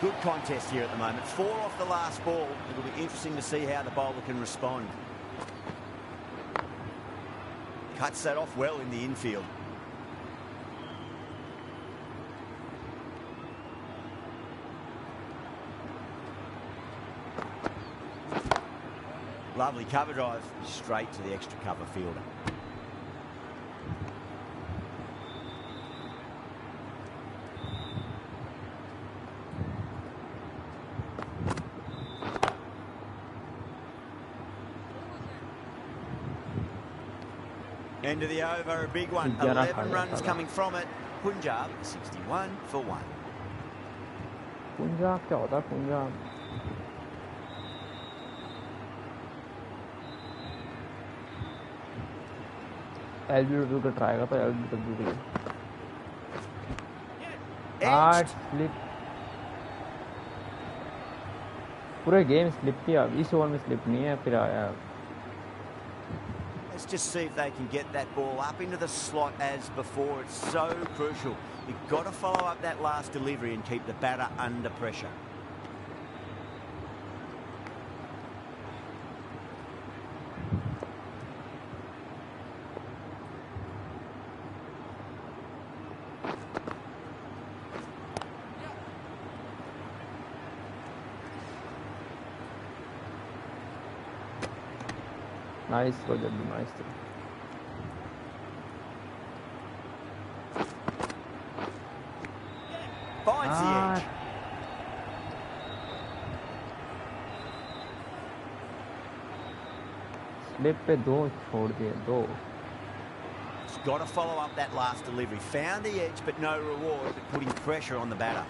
Good contest here at the moment. 4 off the last ball. It'll be interesting to see how the bowler can respond. Cuts that off well in the infield. Lovely cover drive, straight to the extra cover fielder. End of the over, a big one. 11 runs coming from it. Punjab 61 for 1. Punjab क्या होता है Punjab? LB का try करता है, LB आठ slip, पूरे game slip किया, इस ओवर में स्लिप नहीं है, फिर आया। Let's just see if they can get that ball up into the slot as before. It's so crucial. You've got to follow up that last delivery and keep the batter under pressure. Nice, Roger, nice. Finds the edge. Slip पे 2 छोड़ दिए, 2। It's got to follow up that last delivery. Found the edge, but no reward, but putting pressure on the batter.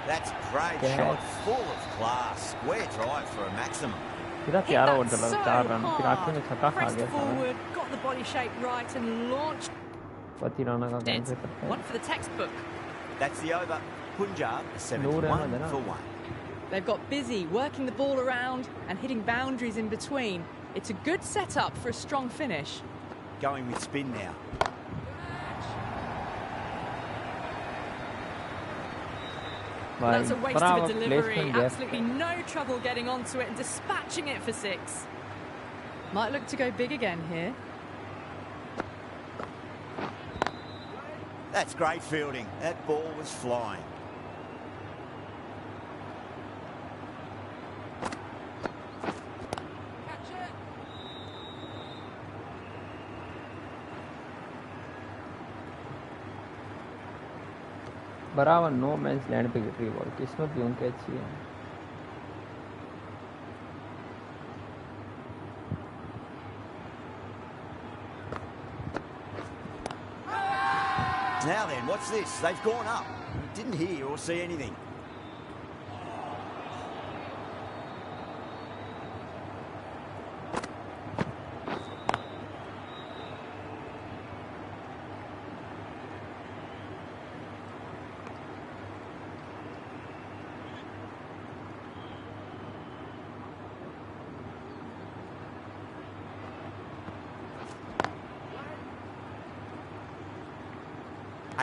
That's a great shot, full of class. Square drive for a maximum. सीधा Hit 11 that over चला, so 4 run, फिर आखिर में hard. छक्का खा Pressed गया था। forward, got the body shape right and launched Pathirana का it. कैंसिल करता है। One for the textbook. That's the over. Punjab 71 for 1. They've got busy working the ball around and hitting boundaries in between. It's a good setup for a strong finish. Going with spin now. That's a waste of a delivery. placement gap. Absolutely no trouble getting onto it and dispatching it for 6. Might look to go big again here. That's great fielding. That ball was flying. बराबर no man's land पे गिर रही ball, किस्मत भी उनकी अच्छी है। Now then, what's this? They've gone up. Didn't hear or see anything.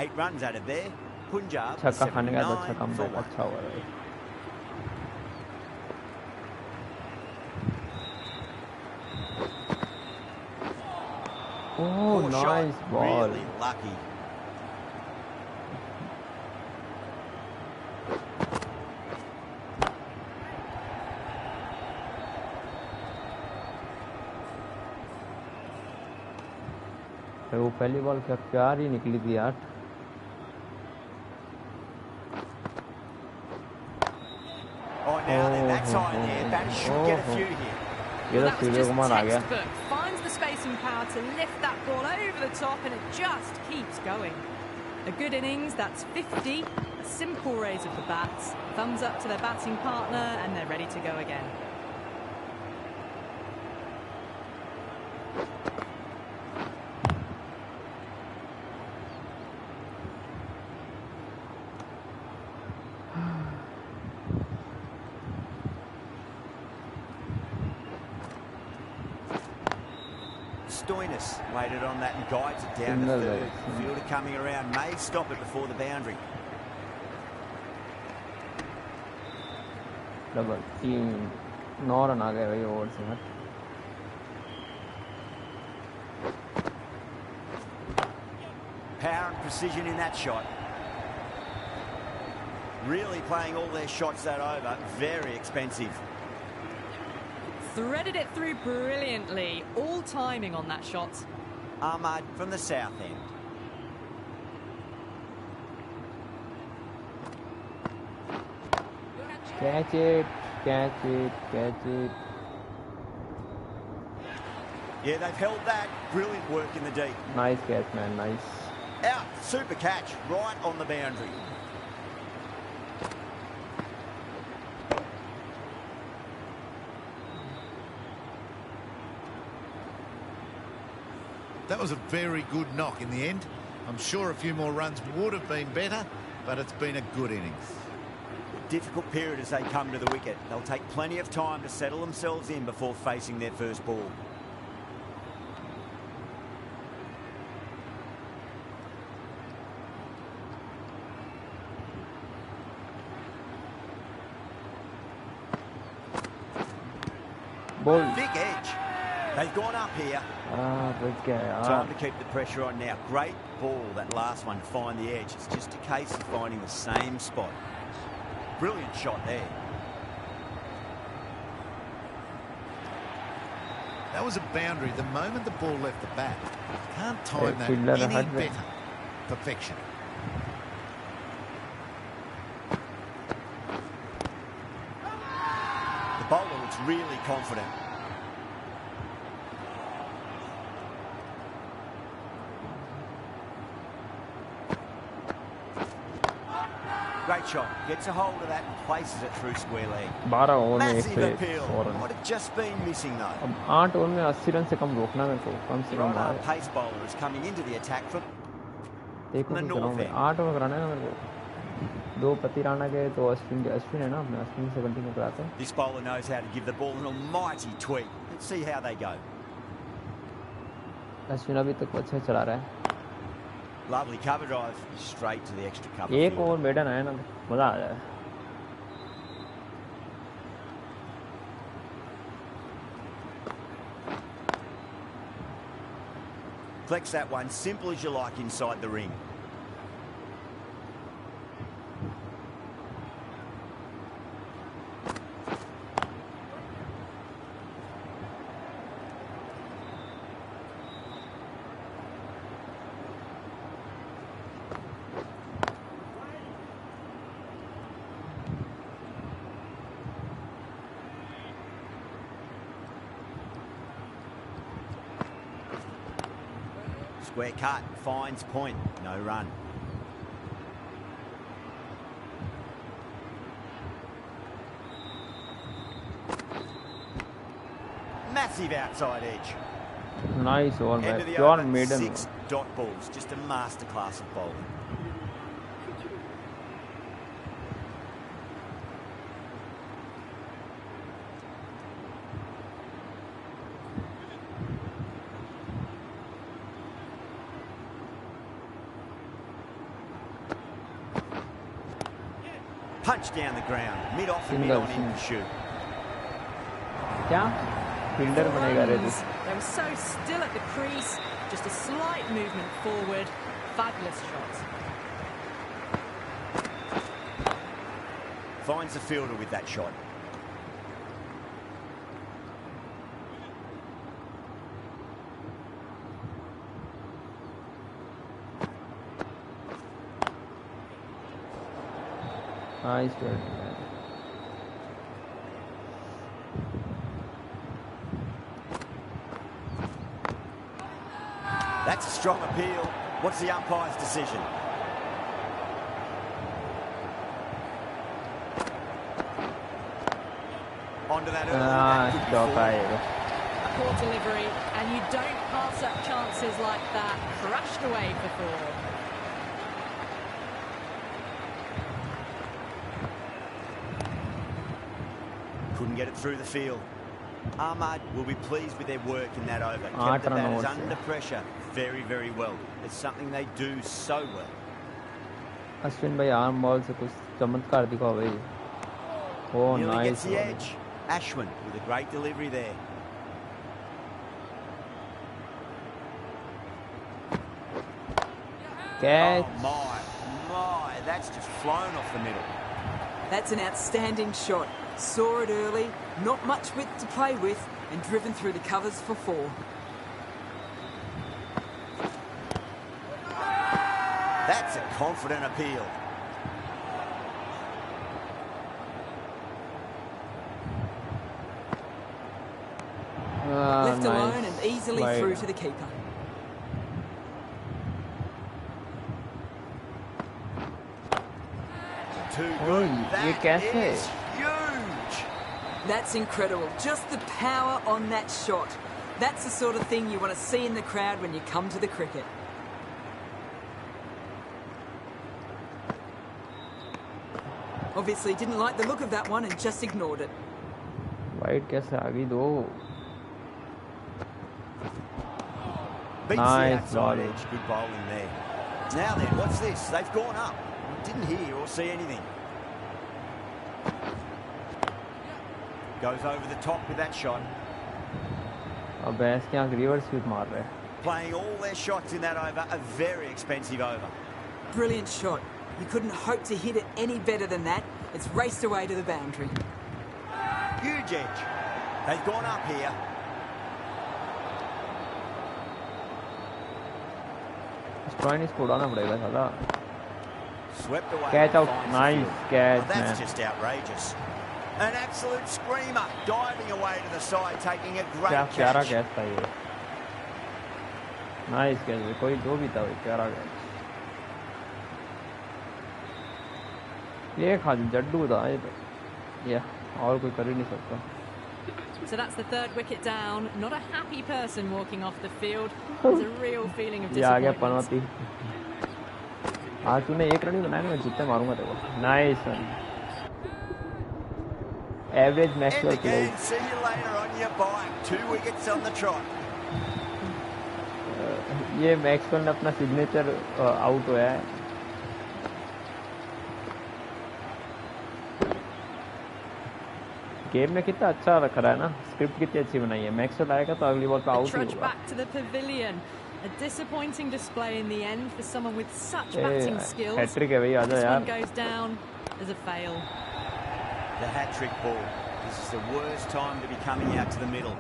Eight runs out of there. Punjab छक्का खाने का तो अच्छा 79 कम for बैक one. अच्छा हुआ है। Oh, Poor shot, nice ball. really lucky. वो पहली बॉल क्या प्यार ही निकली थी यार। Oh, now then, that's on there. Batters should get a few here. ये तो That was Surya just Kumar आ गया। textbook. Finds the space and power to lift that ball over the top, and it just keeps going. A good innings, that's 50. A simple raise of the bats. Thumbs up to their batting partner, and they're ready to go again. Stoinis waited on that and guides it down to third. Fielder coming around may stop it before the boundary. Double 9 run आ गए भाई over से। Power and precision in that shot. Really playing all their shots that over. Very expensive. Threaded it through brilliantly. All timing on that shot. Ahmad from the south end. Catch it, catch it, catch it. Yeah, they've held that. Brilliant work in the deep. Nice catch, man, nice. Out. Super catch. Right on the boundary. That was a very good knock in the end. I'm sure a few more runs would have been better, but it's been a good innings. Difficult period as they come to the wicket. They'll take plenty of time to settle themselves in before facing their first ball. Ball. Big edge. They've gone up here. बच गया यार। Time to keep the pressure on now. Great ball, that last one, to find the edge. It's just a case of finding the same spot. Brilliant shot there. That was a boundary the moment the ball left the bat. Can't time that fielder any had it. better. Perfection. The bowler looks really confident. Great shot. Gets a hold of that and places it through square leg. 12 over में एक Massive पे appeal. 100 run. What had just been missing though? अब 8 over में 80 run से कम रोकना मेरे को, कम से The come right-arm pace bowler is coming into the attack from देखो the कि north मैं end. 8 ओवर कराना है ना मेरे को। 2 पति राणा के तो अश्विन है ना, अपने अश्विन से कंटिन्यू कराते हैं। This bowler knows how to give the ball an almighty tweak. Let's see how they go. Ashwin अभी तक अच्छा चला रहा है। Lovely cover drive straight to the extra cover. एक field. ओवर मेडन आया ना, मजा आ जाए। Flex that one, simple as you like inside the ring. Square cut, finds point, no run. Massive outside edge. Nice one, End of man. the Pure over, maiden. 6 dot balls. Just a masterclass of bowling. Punch down the ground, mid-off and mid-on in the shoot. क्या? Fielder बनेगा रे तू. They were so still at the crease, just a slight movement forward. Fabulous shot. Finds the fielder with that shot. Nice one. That's a strong appeal. What's the umpire's decision? Onto that early. That could be Stop four. आएगा. A poor delivery, and you don't pass up chances like that. Crashed away for 4. Couldn't get it through the field. Ahmad will be pleased with their work in that over. Kept the 8 run batters overs under pressure very, very well. It's something they do so well. Ashwin भाई arm ball से कुछ चमत्कार दिखाओ भाई. Oh, Nearly nice gets the one. edge. Ashwin with a great delivery there. Catch. Oh, my. That's just flown off the middle. That's an outstanding shot. Saw it early, not much width to play with, and driven through the covers for 4. That's a confident appeal. Left Nice. alone and easily Wide. through to the keeper. Too Oh, good. ये That कैसे? is huge. That's incredible. Just the power on that shot. That's the sort of thing you want to see in the crowd when you come to the cricket. Obviously didn't like the look of that one and just ignored it. Wide कैसे आ गई दो? Beats Nice the outside ball. edge. Good bowling there. Now then, what's this? They've gone up. Didn't hear or see anything. Goes over the top with that shot. अब भैंस के यहाँ reverse sweep मार रहे हैं. Playing all their shots in that over. A very expensive over. Brilliant shot. You couldn't hope to hit it any better than that. It's raced away to the boundary. Huge edge. They've gone up here. स्ट्राइन इसको उड़ाना पड़ेगा साला. Swept away. Catch out. finds the Nice field. catch, Now, that's man. just outrageous. An absolute screamer. Diving away to the side, taking a great क्या प्यारा catch. Catch था ये. Nice catch भाई. कोई जो भी था भाई प्यारा कैच. ये खाली जड्डू था ये तो. ये और कोई कर ही नहीं सकता. So that's the 3rd wicket down. Not a happy person walking off the field. There's a real feeling of ये आ गया disappointment. पनौती. आज तूने 1 रन ही बनाया, मैं जितने मारूंगा तेरे को. Nice one. Average End Maxwell again. Please. See you later on your bike. 2 wickets on the trot. ये मैक्सवेल ने अपना सिग्नेचर आउट हुआ है. गेम में कितना अच्छा रखा है ना. स्क्रिप्ट कितनी अच्छी बनाई है. मैक्सवेल आएगा तो अगली बॉल पे The आउट ही trudge होगा. back to the pavilion. A disappointing display in the end for someone with such batting skills. Hat trick है भाई. आजा This one यार. goes down as a fail. The hat-trick ball. This is the worst time to be coming out to the middle.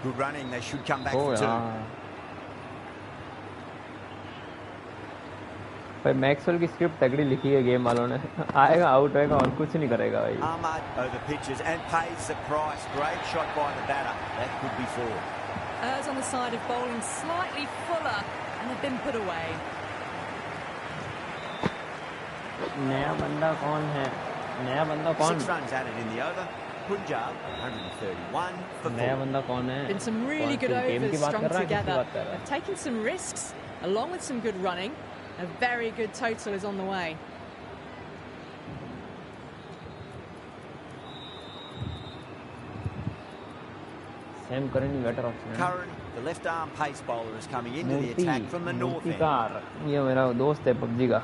Good running. They should come back Oh for 2. यार. भाई Maxwell की script तगड़ी लिखी है game वालों ने आएगा out होएगा और कुछ नहीं करेगा भाई Ahmad over pitches and pays the price. Great shot by the batter. That could be four. Errs on the side of bowling slightly fuller and have been put away. नया बंदा कौन है नया बंदा कौन 6 runs added in the over. Punjab 131 for 4. नया बंदा कौन है Been some really good game की overs बात strung कर रहा है किसकी together. बात कर रहा They've taken some risks along with some good running. A very good total is on the way. Sam Curran better option Curran, the left arm pace bowler, is coming into the attack from the north end. Car ये मेरा दोस्त है PUBG का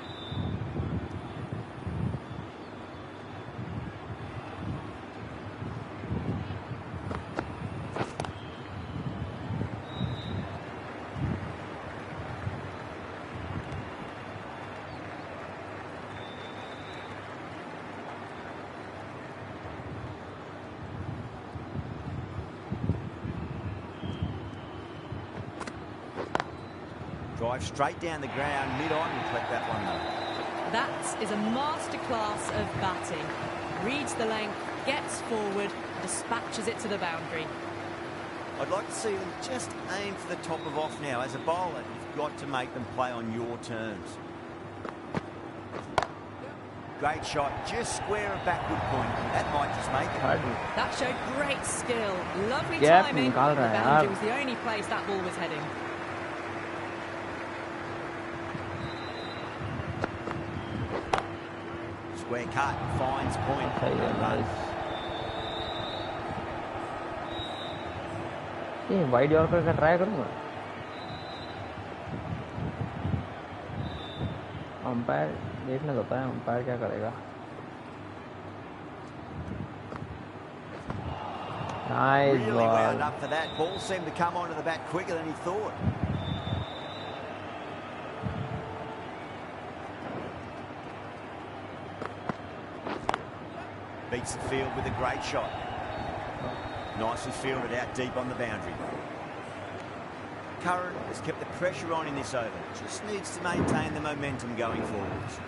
Drive straight down the ground, mid-on, and collect that one though. That is a masterclass of batting. Reads the length, gets forward, dispatches it to the boundary. I'd like to see them just aim for the top of off now. As a bowler, you've got to make them play on your terms. Great shot, just square of backward point. That might just make it. That showed great skill. Lovely Gap timing. निकाल The रहा है boundary यार। was the only place that ball was heading. Square cut, finds point. सही है nice ये wide yorker का try करूंगा umpire देखना होता है अंपायर क्या करेगा nice Really ball wound up for that. Ball seemed to come onto the bat quicker than he thought. Beats the field with a great shot. Nicely fielded out deep on the boundary. Curran has kept the pressure on in this over. Just needs to maintain the momentum going forwards.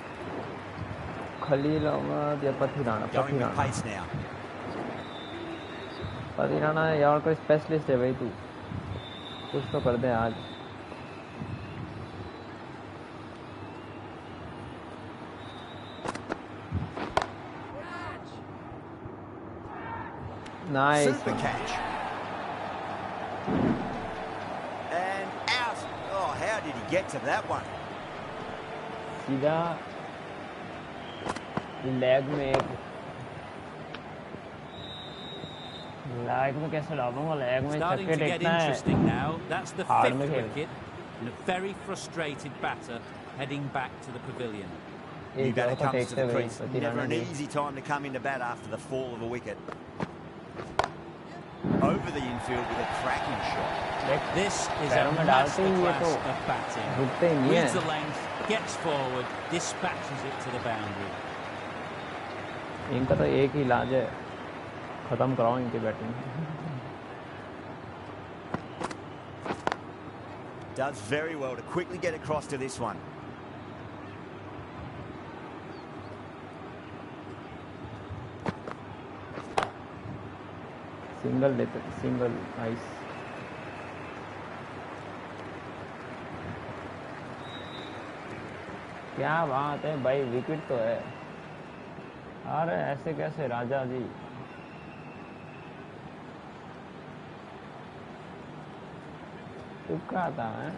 Khaleel Ahmed या Pathirana Going with pace now. Pathirana yorker specialist है भाई तू कुछ तो कर दे आज Nice. Super catch. And out. Oh, how did he get to that one? सीधा leg में एक लेग में कैसे डालूंगा लेग में Starting छक्के to get टेकना है interesting now. That's the Hard fifth में खेल। wicket, and a very frustrated batter heading back to the pavilion. New एक batter जगह comes to टेकते the हुए crease. Never पथिराना an ने easy time to come into bat after the fall of a wicket. Over the infield with a cracking shot. This is a पैरों में डालते ही ये masterclass तो of batting. रुकते ही नहीं Reads the है length, gets forward, dispatches it to the boundary. इनका तो एक ही इलाज है खत्म कराओ इनकी batting Does very well to quickly get across to this one. Single लेते सिंगल नाइस क्या बात है भाई विकेट तो है अरे ऐसे कैसे राजा जी तुक्का था है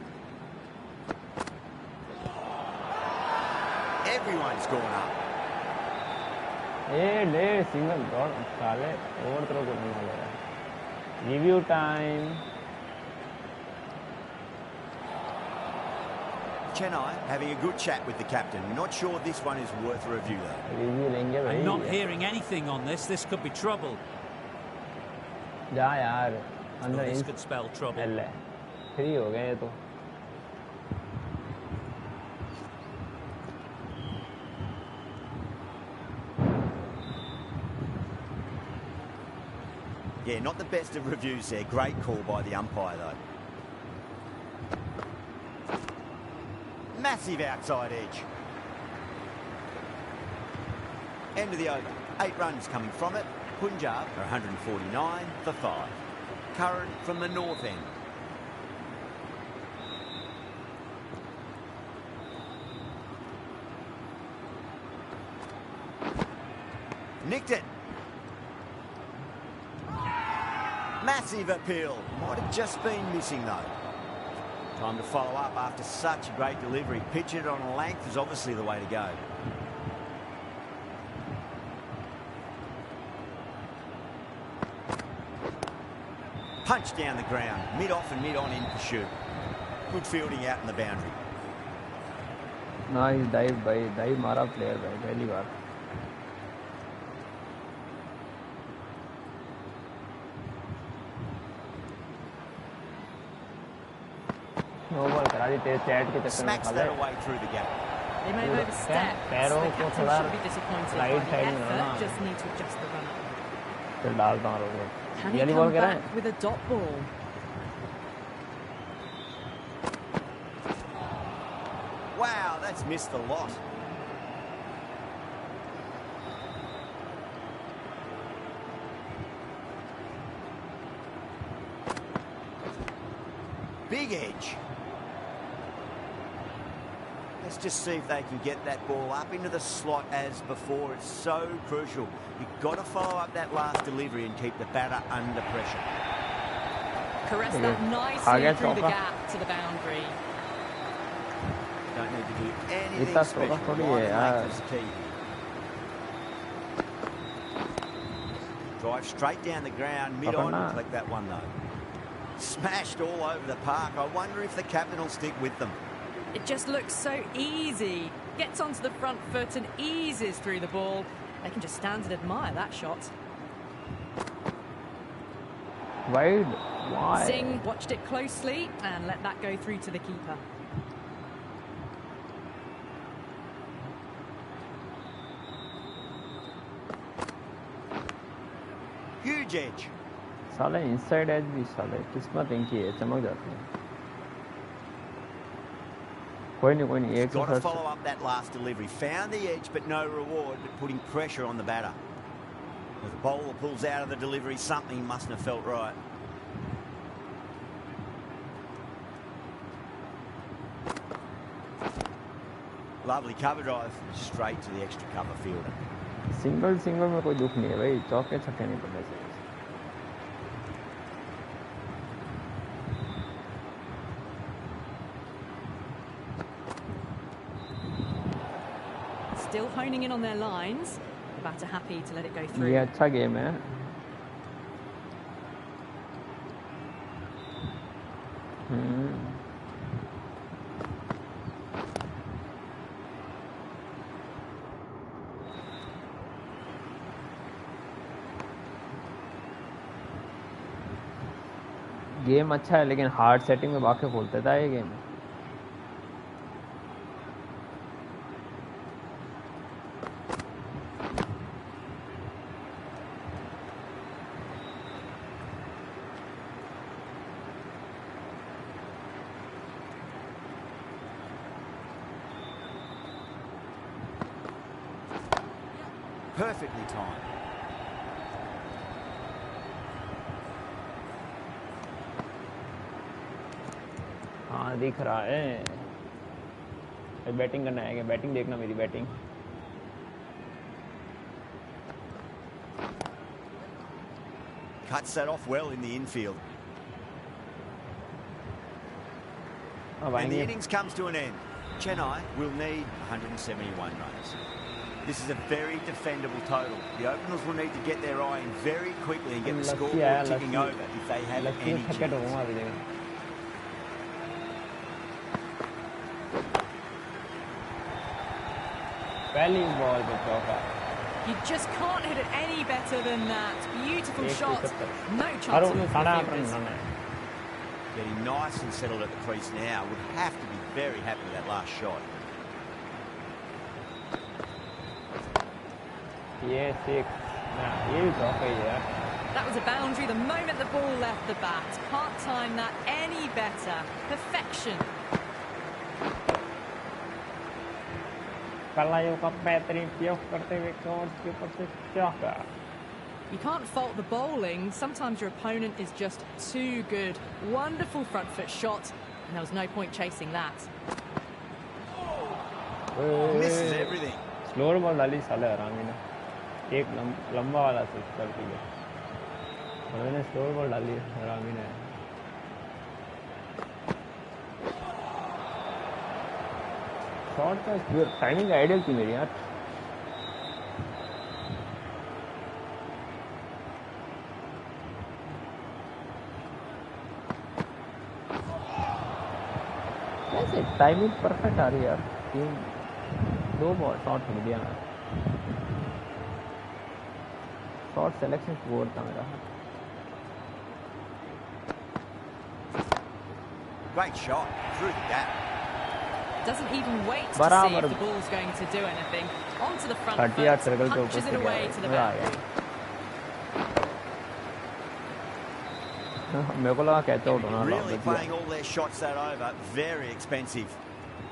Everyone's gone up. ए ले सिंगल दौड़ साले ओवर थ्रो करने वाले हैं review time Chennai having a good chat with the captain. Not sure this one is worth a review though. Review लेंगे भाई I'm not hearing anything on this. This could be trouble. जा यार Oh, अंदर this could spell trouble. L है free हो गए ये तो Yeah, not the best of reviews there. Great call by the umpire though. Massive outside edge. End of the over. 8 runs coming from it. Punjab are 149 for 5. Curran from the north end. Nicked it. Massive appeal. Might have just been missing though. Time to follow up after such a great delivery. Pitch it on a length is obviously the way to go. Punch down the ground. Mid-off and mid-on in pursuit. Good fielding out in the boundary. Nice dive by dive mara player by पहली बार. Over करा दी तेज chat के चक्कर में Smacks that away through the gap. They may have overstepped, so the captain should be disappointed by the effort, just need to adjust the run-up. चल डालता हूँ रोको. Can he come back with a dot ball? Wow, that's missed a lot. Big edge. Let's just see if they can get that ball up into the slot as before. It's so crucial. You've got to follow up that last delivery and keep the batter under pressure. Caress that nicely through the gap to the boundary. Don't need to do anything special. Length is key. Drive straight down the ground, mid-on to collect that one though. Smashed all over the park. I wonder if the captain will stick with them. It just looks so easy. Gets onto the front foot and eases through the ball. They can just stand and admire that shot. Wide. Why? Singh watched it closely and let that go through to the keeper. Huge edge. साले inside edge भी साले किस्मत इनकी है चमक जाती है. कोई नहीं एक got to follow up that last delivery. Found the edge but no reward, but putting pressure on the batter. If the bowler pulls out of the delivery, something mustn't have felt right. Lovely cover drive, straight to the extra cover fielder. Single में कोई दुख नहीं है भाई. चौके छक्के नहीं पड़ने से. Still honing in on their lines. The batter happy to let it go through. ये अच्छा गेम है. गेम अच्छा है लेकिन हार्ड सेटिंग में बाकी खोलता था ये गेम. Perfectly timed. हाँ दिख रहा है. बैटिंग करना है क्या? बैटिंग देखना मेरी batting. Cuts that off well in the infield. And the innings comes to an end. Chennai will need 171 runs. This is a very defendable total. The openers will need to get their eye in very quickly and get the scoreboard ticking over if they have any chance. पहली ball पे चौका. You just can't hit it any better than that. Beautiful shot. No chance of fielders. Getting nice and settled at the crease now. Would have to be very happy with that last shot. ये six. ये भी चौका ही है. That was a boundary the moment the ball left the bat. Can't time that any better. Perfection. कलाइयों का बेहतरीन प्रयोग करते हुए कोर्ट के ऊपर से चौका। You can't fault the bowling. Sometimes your opponent is just too good. Wonderful front foot shot, and there was no point chasing that. Misses everything. Slower ball डाली साले हरामी ने, एक लंबा वाला स्विच कर दिया। उन्होंने स्लोअर बॉल डाली हरामी ने। शॉट का टाइमिंग आइडियल थी मेरी यार। कैसे टाइमिंग परफेक्ट आ रही है यार। 2 बॉल शॉट मीडिया में, शॉट सिलेक्शन स्कोर था मेरा। Great shot through the gap. Doesn't even wait to see if the ball's going to do anything. Onto the front foot, punches it away to the boundary. मेरे को लगा catch out होना। Really playing all their shots that over. Very expensive.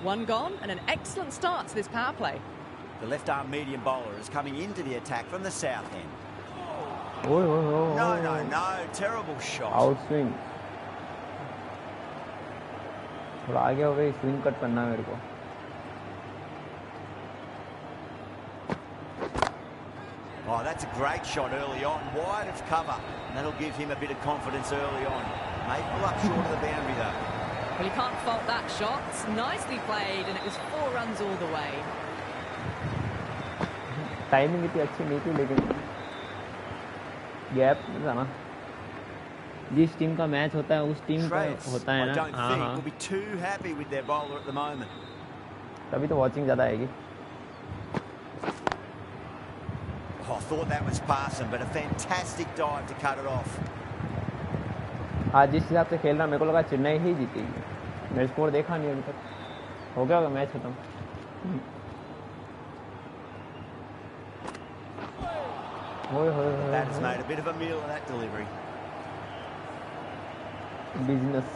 One gone and an excellent start to this power play. The left-arm medium bowler is coming into the attack from the south end. No. Terrible shot. Out swing. थोड़ा आगे हो गई, swing cut करना है मेरे को। Oh, that's a great shot early on, wide of cover, and that'll give him a bit of confidence early on. May pull up short of the boundary though. Well, you can't fault that shot. Nicely played, and it was 4 runs all the way. Timing इतनी अच्छी नहीं थी, लेकिन gap था ना। जिस team का match होता है उस टीम का होता है ना। हाँ। Will be too happy with their bowler at the moment. तभी तो वॉचिंग ज़्यादा आएगी। Oh, I thought that was passing, but a fantastic dive to cut it off. आज जिस हिसाब से खेल रहा, मेरे को लगा चेन्नई ही जीतेगी। मैंने स्कोर देखा नहीं अभी तक। हो गया होगा मैच खत्म। That has made a bit of a meal of that delivery. Business.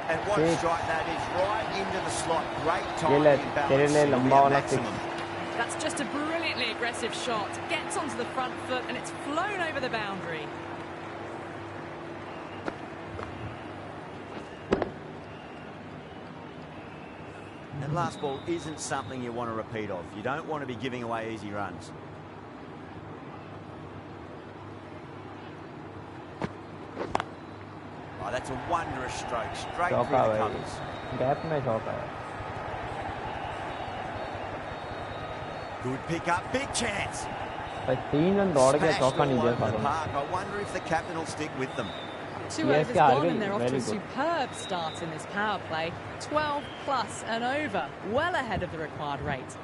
And what a strike that is, right into the slot. Great timing and balance. Maximum. That's just a brilliantly aggressive shot. Gets onto the front foot and it's flown over the boundary. That last ball isn't something you want to repeat of. You don't want to be giving away easy runs. Oh, that's a wondrous stroke, straight through the covers. Gap में चौका है। Good pick up, big chance. 3 run दौड़ के चौका नहीं दिया I wonder if the captain will stick with them. 2 overs gone and they're off to a superb start in this power play. 12 plus and over, well ahead of the required rate.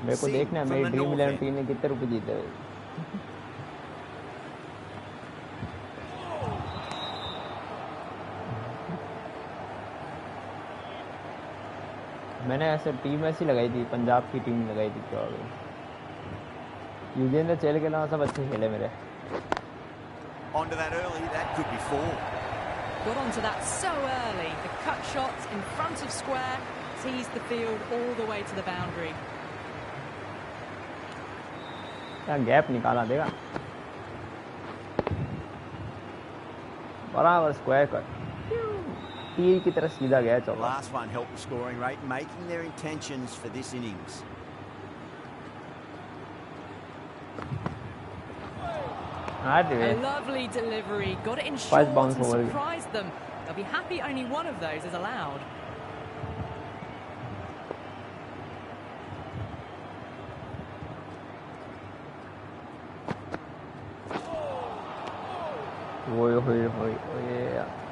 मेरे को देखना है मेरी dream 11 team ने कितने रुपए जीते हैं। मैंने ऐसे टीम ऐसी लगाई थी, पंजाब की टीम लगाई थी। क्या युजेंद्र चहल के अलावा सब अच्छे खेले मेरे। Onto that early, that could be 4. Got onto that so early. The cut shot in front of square teased the field all the way to the boundary. क्या गैप निकाला देगा, बराबर स्क्वायर कट तीर की तरह सीधा गया चौका। Last one helped the scoring rate, making their intentions for this innings. A lovely delivery, got it in short and surprised them. They'll be happy only one of those is allowed.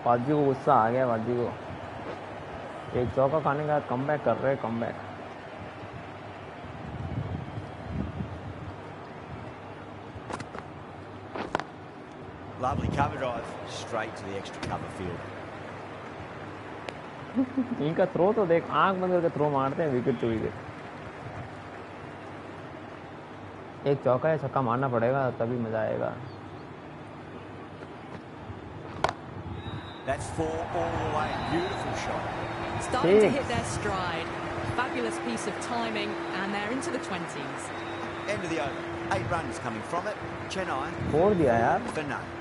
पाजी को गुस्सा आ गया। पाजी को एक चौका खाने के बाद कमबैक कर रहे, comeback. Lovely cover drive, straight to the extra cover field. इनका थ्रो तो देख, आंख बंद करके थ्रो मारते हैं विकेट टू विकेट। एक चौका है, छक्का मारना पड़ेगा तभी मजा आएगा। That's 4 all the way. Beautiful shot. Starting to hit their stride. Fabulous piece of timing, and they're into the 20s. End of the over. 8 runs coming from it. Chennai. 4 दिया यार. For none.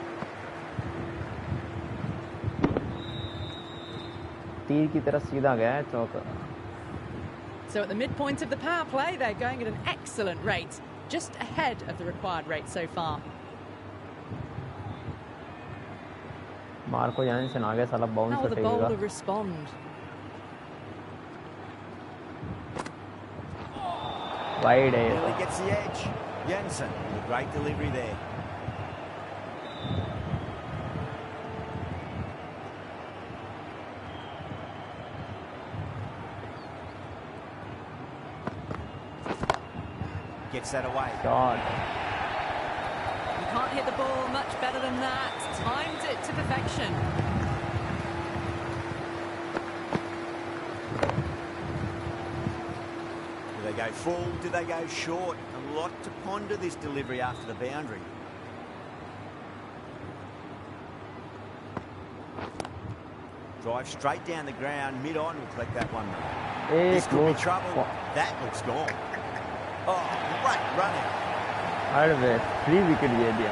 तीर की तरफ सीधा गया है चौका. So at the midpoint of the power play, they're going at an excellent rate, just ahead of the required rate so far. Marco Jansen आ गया साला बाउंस How will the कटेगा. bowler respond? वाइड है. Nearly gets the edge. Jensen, a great delivery there. Gets that away. Shot. You can't hit the ball much better than that. Timed it to perfection. Do they go full? Do they go short? A lot to ponder this delivery after the boundary. Drive straight down the ground. Mid-on will collect that one. This could be trouble. That looks gone. Oh, great run out. Her way 3 wicket दे दिया.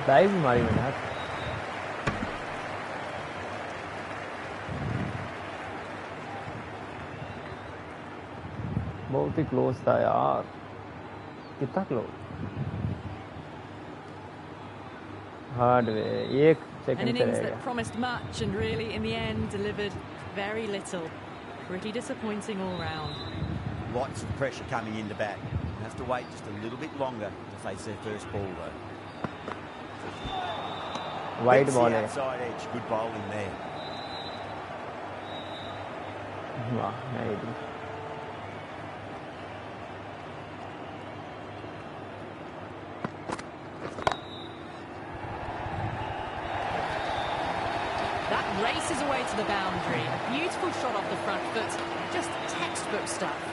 Dive मारी मैंने यार. बहुत ही close था यार. कितना close. Hard way 1 An second से innings रह that गया. promised much and really, in the end, delivered very little. Pretty disappointing all round. Lots of pressure coming into bat. They'll have to wait just a little bit longer to face their first ball, though. Wide Hits ball the है. outside edge. Good bowling there. वाह नहीं दी. That races away to the boundary. A beautiful shot off the front foot. Just textbook stuff.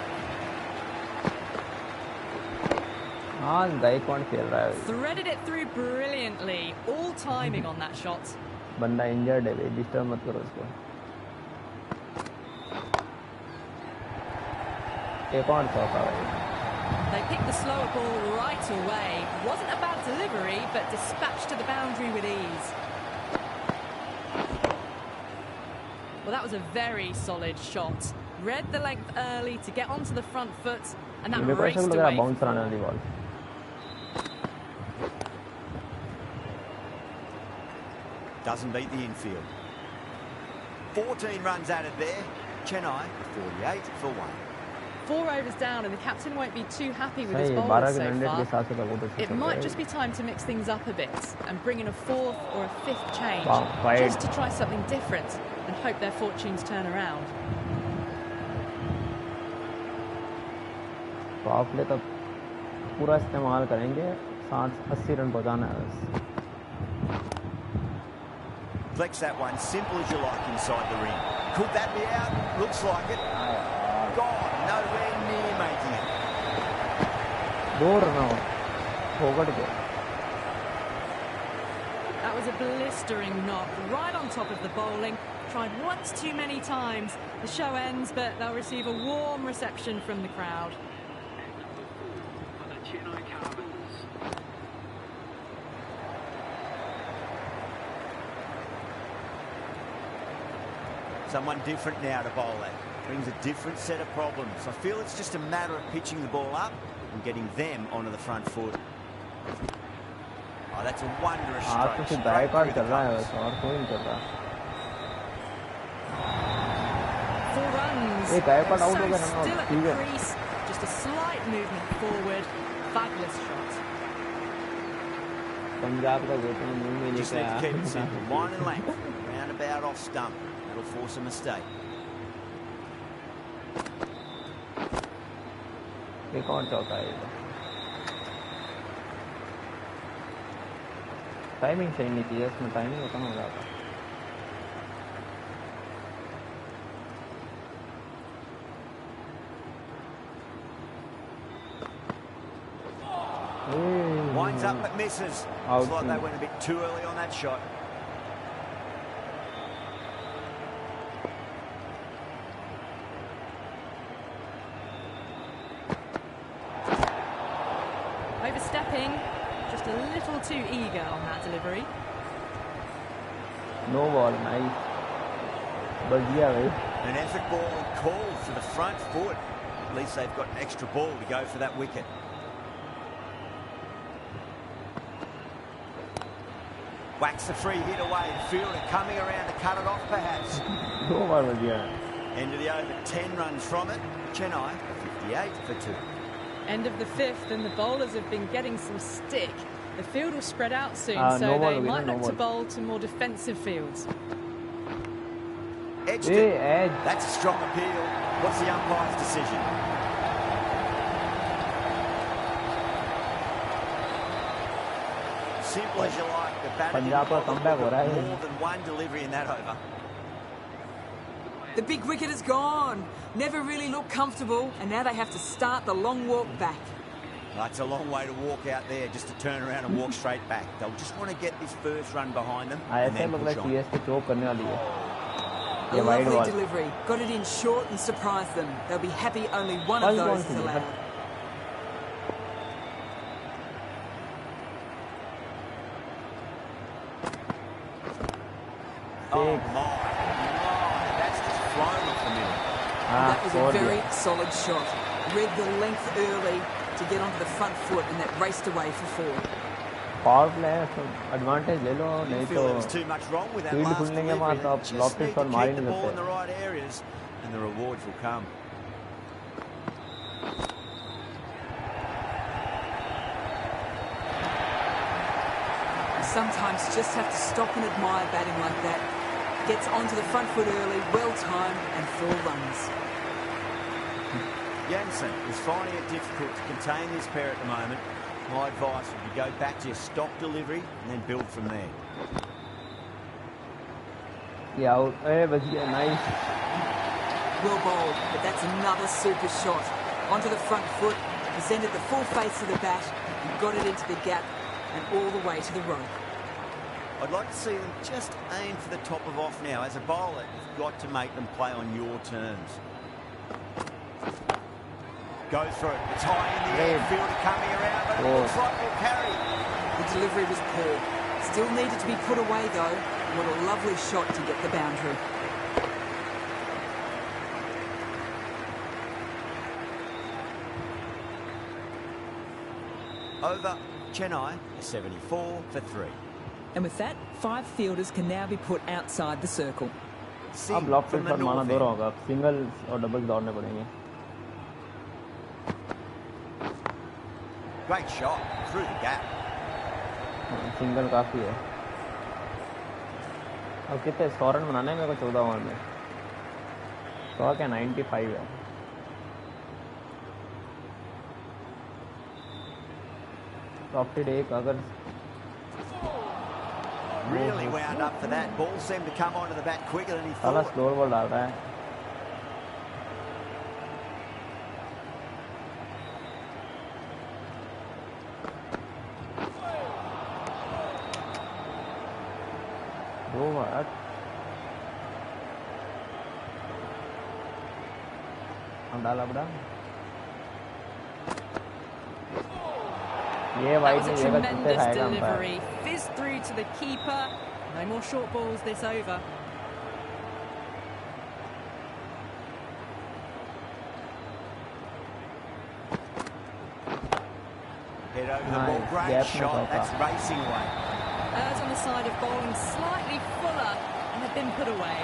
हाँ गायकवाड़ खेल रहा है. Threaded it through brilliantly. All timing on that shot. बंदा injured है भाई. Disturb मत करो उसको. एक और चौका भाई. They picked the slower ball right away. Wasn't a bad delivery, but dispatched to the boundary with ease. Well, that was a very solid shot. Read the length early to get onto the front foot, and that मेरे को ऐसा raced लग रहा है away. Bounce आने वाली ball. Doesn't beat the infield. 14 runs added there. Chennai 48 for 1. 4 overs down, and the captain won't be too happy with his सही है. bowlers 12 के so रन रेट के far. हिसाब से तो बहुत अच्छा It चल रहा might है. just be time to mix things up a bit and bring in a 4th or a 5th change, Wow, wide. just to try something different and hope their fortunes turn around. Power play तो पूरा इस्तेमाल करेंगे. 60-80 run पहुंचाना है बस. Flex that one, simple as you like inside the ring. Could that be out? Looks like it. God, nowhere near making it. 2 run out. फोकट गया. That was a blistering knock right on top of the bowling. Tried once too many times. The show ends, but they'll receive a warm reception from the crowd. Someone different now to bowl at. Brings a different set of problems. I feel it's just a matter of pitching the ball up and getting them onto the front foot. Oh, that's a wondrous आज stroke. तो सिर्फ Straight Gaekwad through चल the रहा है colours. बस. और कोई नहीं चल रहा. 4 runs. एक गायकवाड़ आउट So हो गया. Run still out. at ठीक the है. crease. Just a slight movement forward. Fabulous shot. Punjab का वेतन मुंह में Just लेके need to keep it आया. simple. Line and length. Roundabout off stump. That'll force a mistake. एक और चौका है. टाइमिंग सही नहीं थी. इसमें टाइमिंग खत्म हो जाता. Winds up but misses. Looks like they went a bit too early on that shot. Overstepping, just a little too eager on that delivery. No ball, nice. An effort ball and called for the front foot. At least they've got an extra ball to go for that wicket. Whacks the free hit away. The fielder coming around to cut it off perhaps. End of the over, 10 runs from it. Chennai 58 for 2. End of the 5th, and the bowlers have been getting some stick. The field will spread out soon, so no ball, they might look to ball. bowl to more defensive fields. Edged it. That's a strong appeal. What's the umpire's decision? Simple as you like. The batter didn't bother with more than one delivery in that over. The big wicket is gone. Never really looked comfortable, and now they have to start the long walk back. That's a long way to walk out there, just to turn around and walk straight back. They'll just want to get this first run behind them and then push on. A lovely delivery. Got it in short and surprised them. They'll be happy only one of those is allowed. Oh my, that's just flown off the middle. That was a very solid shot. Read the length early to get onto the front foot, and that raced away for 4. Power play, so advantage ले लो, नहीं Feel there was too much wrong with that last delivery. Just need to keep the ball in the right areas, and the rewards will come. Sometimes you just have to stop and admire batting like that. Gets onto the front foot early, well timed, and 4 runs. Jansen is finding it difficult to contain this pair at the moment. My advice would be go back to your stock delivery and then build from there. Yeah, nice. Well bowled, but that's another super shot. Onto the front foot, presented the full face of the bat, and got it into the gap and all the way to the rope. I'd like to see them just aim for the top of off now. As a bowler, you've got to make them play on your terms. Go through it. It's high in the air. Fielder coming around, but it looks like we'll carry. The delivery was poor. Still needed to be put away, though. What a lovely shot to get the boundary. Over, Chennai 74 for 3. And with that, 5 fielders can now be put outside the circle. अब lock पे shot मारना दो होगा, single और double दौड़ने पड़ेंगे. Great shot through the gap. Single काफी है. अब कितने 100 रन बनाने हैं मेरे को 14 ओवर में. 100 क्या 95 है. प्रॉफिट एक अगर really wound up for that. Ball seemed to come onto the bat quicker than he साला thought. स्लोअर बॉल डाल रहा है. दो बार हम डाल अब डाल. That was a tremendous delivery. Fizzed through to the keeper. No more short balls this over. Head over the ball. Great shot. That's racing away. Errs on the side of bowling slightly fuller and have been put away.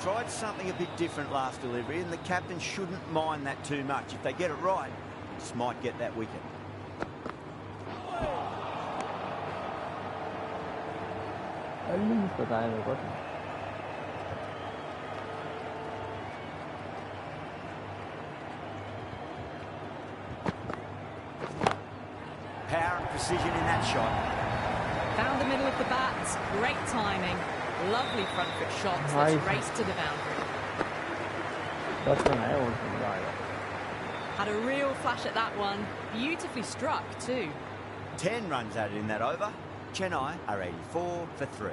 Tried something a bit different last delivery, and the captain shouldn't mind that too much. If they get it right, just might get that wicket. Power and precision in that shot. Found the middle of the bat. Great timing. Lovely front foot shots. Let's race to the boundary. Had a real flash at that one. Beautifully struck too. 10 runs added in that over. Chennai are 84 for 3.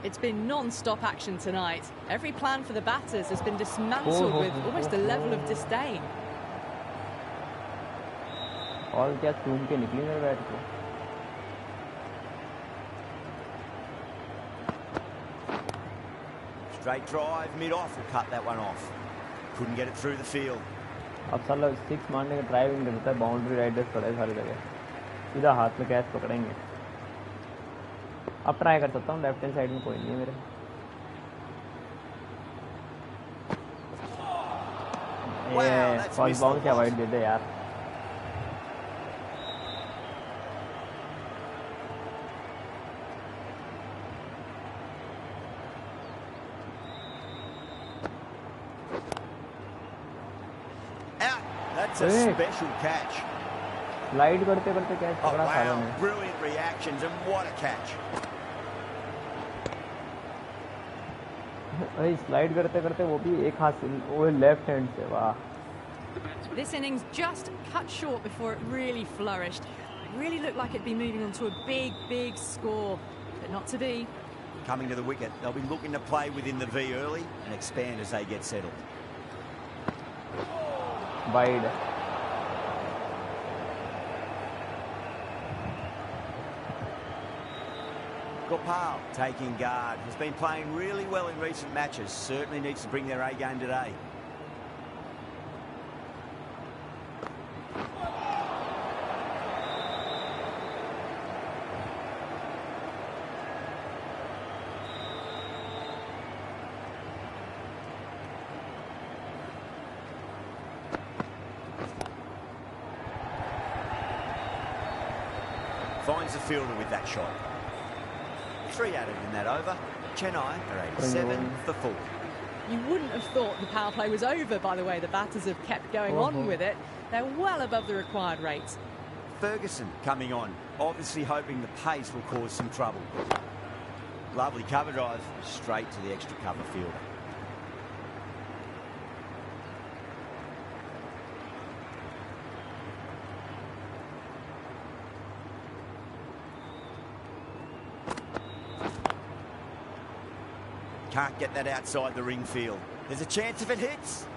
It's been non-stop action tonight. Every plan for the batters has been dismantled with almost a level of disdain. और क्या चूम के निकली मेरे bat को. Straight drive, mid-off will cut that one off. Couldn't get it through the field. अब साला 6 मारने का ड्राइविंग करता है. बाउंड्री राइडर्स पड़े सारी जगह. सीधा हाथ में कैच पकड़ेंगे. अब ट्राई कर सकता हूँ. लेफ्ट हैंड साइड में कोई नहीं है मेरे. ये फर्स्ट बाउंस क्या वाइड दे दे यार. That's a special catch. Slide करते करते कैच पकड़ा सालों ने. Brilliant reactions and what a catch. भाई स्लाइड करते करते वो भी एक हाथ से, वो लेफ्ट हैंड से. वाह. This innings just cut short before it really flourished. It really looked like it'd be moving on to a big score, but not to be. Coming to the wicket, they'll be looking to play within the V early and expand as they get settled. Wide. Gopal taking guard. Has been playing really well in recent matches. Certainly needs to bring their A game today. Finds the fielder with that shot. 3 added in that over. Chennai are 87 for 4. You wouldn't have thought the power play was over by the way the batters have kept going on with it. They're well above the required rate. Ferguson coming on, obviously hoping the pace will cause some trouble. Lovely cover drive, straight to the extra cover fielder. Can't get that outside the ring field. There's a chance if it hits.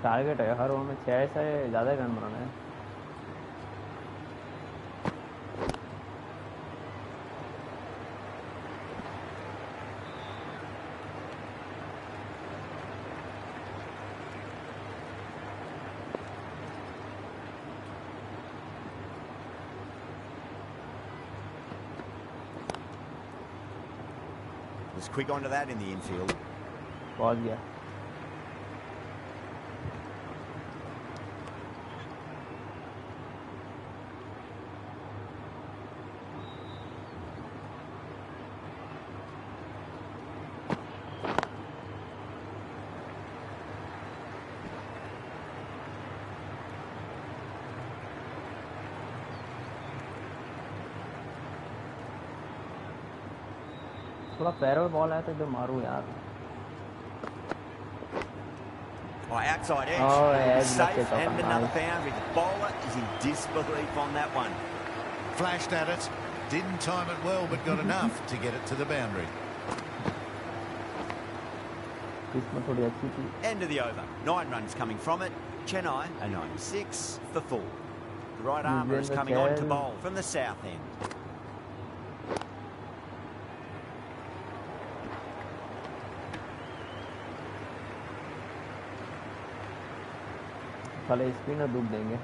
Target है हर over में 6 से ज़्यादा run बनाना है. Was quick onto that in the infield. पहुंच गया. थोड़ा पैरों ball आया तो इधर मारूं यार. Oh, outside edge. Oh, yeah, Safe and another boundary. The bowler is in disbelief on that one. Flashed at it. Didn't time it well, but got enough to get it to the boundary. इसमें थोड़ी अच्छी थी. End of the over. 9 runs coming from it. Chennai are 96 for 4. The right armour is coming on to bowl from the south end. साले spinner डूब देंगे.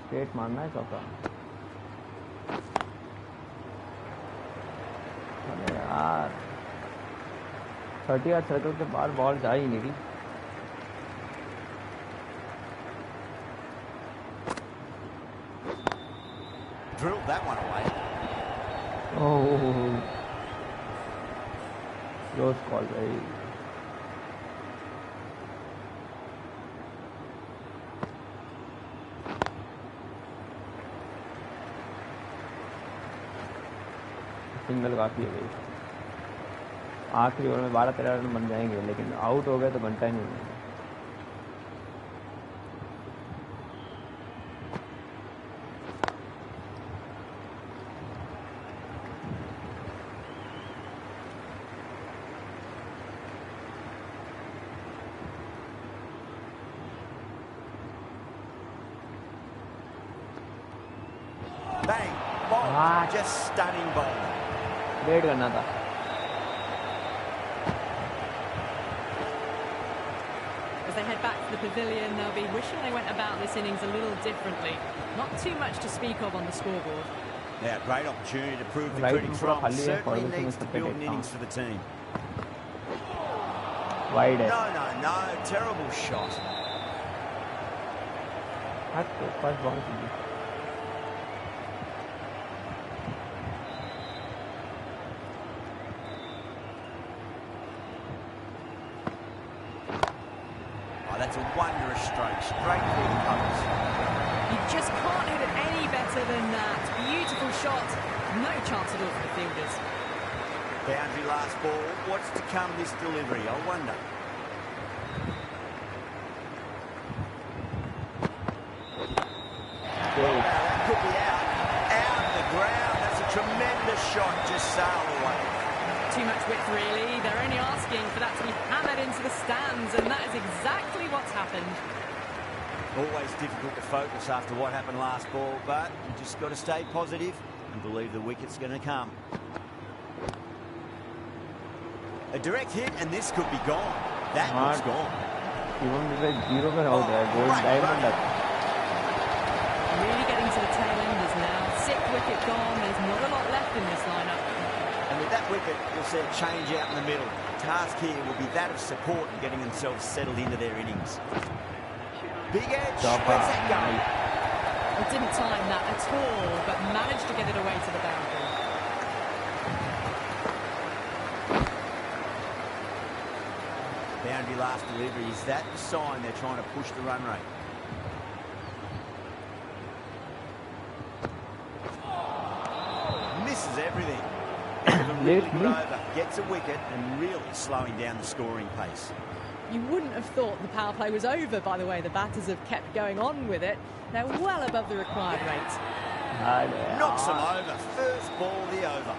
Straight मारना है चौका. अरे यार 30 सर्कल के बाद बॉल जा ही नहीं रही. Drilled that one away. Oh, close call भाई. सिंगल काफी है भाई. आखिरी ओवर में 12-13 रन बन जाएंगे, लेकिन आउट हो गए तो बनता ही नहीं है। Bang! Ball. Just stunning ball. Wait करना था। As they head back to the pavilion, they'll be wishing they went about this innings a little differently. Not too much to speak of on the scoreboard. Yeah, great opportunity to prove the Right, critics पूरा wrong. खाली है, Certainly Ferguson needs में to सब पे build an देखता innings हूँ। for the team. Wide है। No. Terrible shot. First ball कीजिए। Oh, that's a wondrous stroke. Straight through the covers. You just can't hit it any better than that. Beautiful shot. No chance at all for the fielders. Boundary last ball. What's to come this delivery? I wonder. Well, that could be out. Out of the ground. That's a tremendous shot. Just sailed away. Too much width, really. They're only asking for that to be hammered into the stands, and that is exactly what's happened. Always difficult to focus after what happened last ball, but you just got to stay positive and believe the wicket's going to come. A direct hit, and this could be gone. That looks gone. Even with a 0 पे out है, gold diamond है। Really getting to the tail enders now. 6th wicket gone. There's not a lot left in this lineup. And with that wicket, you'll see a change out in the middle. The task here will be that of support and getting themselves settled into their innings. Big edge. Where's that going? He didn't time that at all, but managed to get it away to the boundary. Boundary last delivery. Is that the sign they're trying to push the run rate? Misses everything. A really good over. Gets a wicket and really slowing down the scoring pace. You wouldn't have thought the power play was over by the way the batters have kept going on with it. They're well above the required rate. Knocks them over. First ball, the over.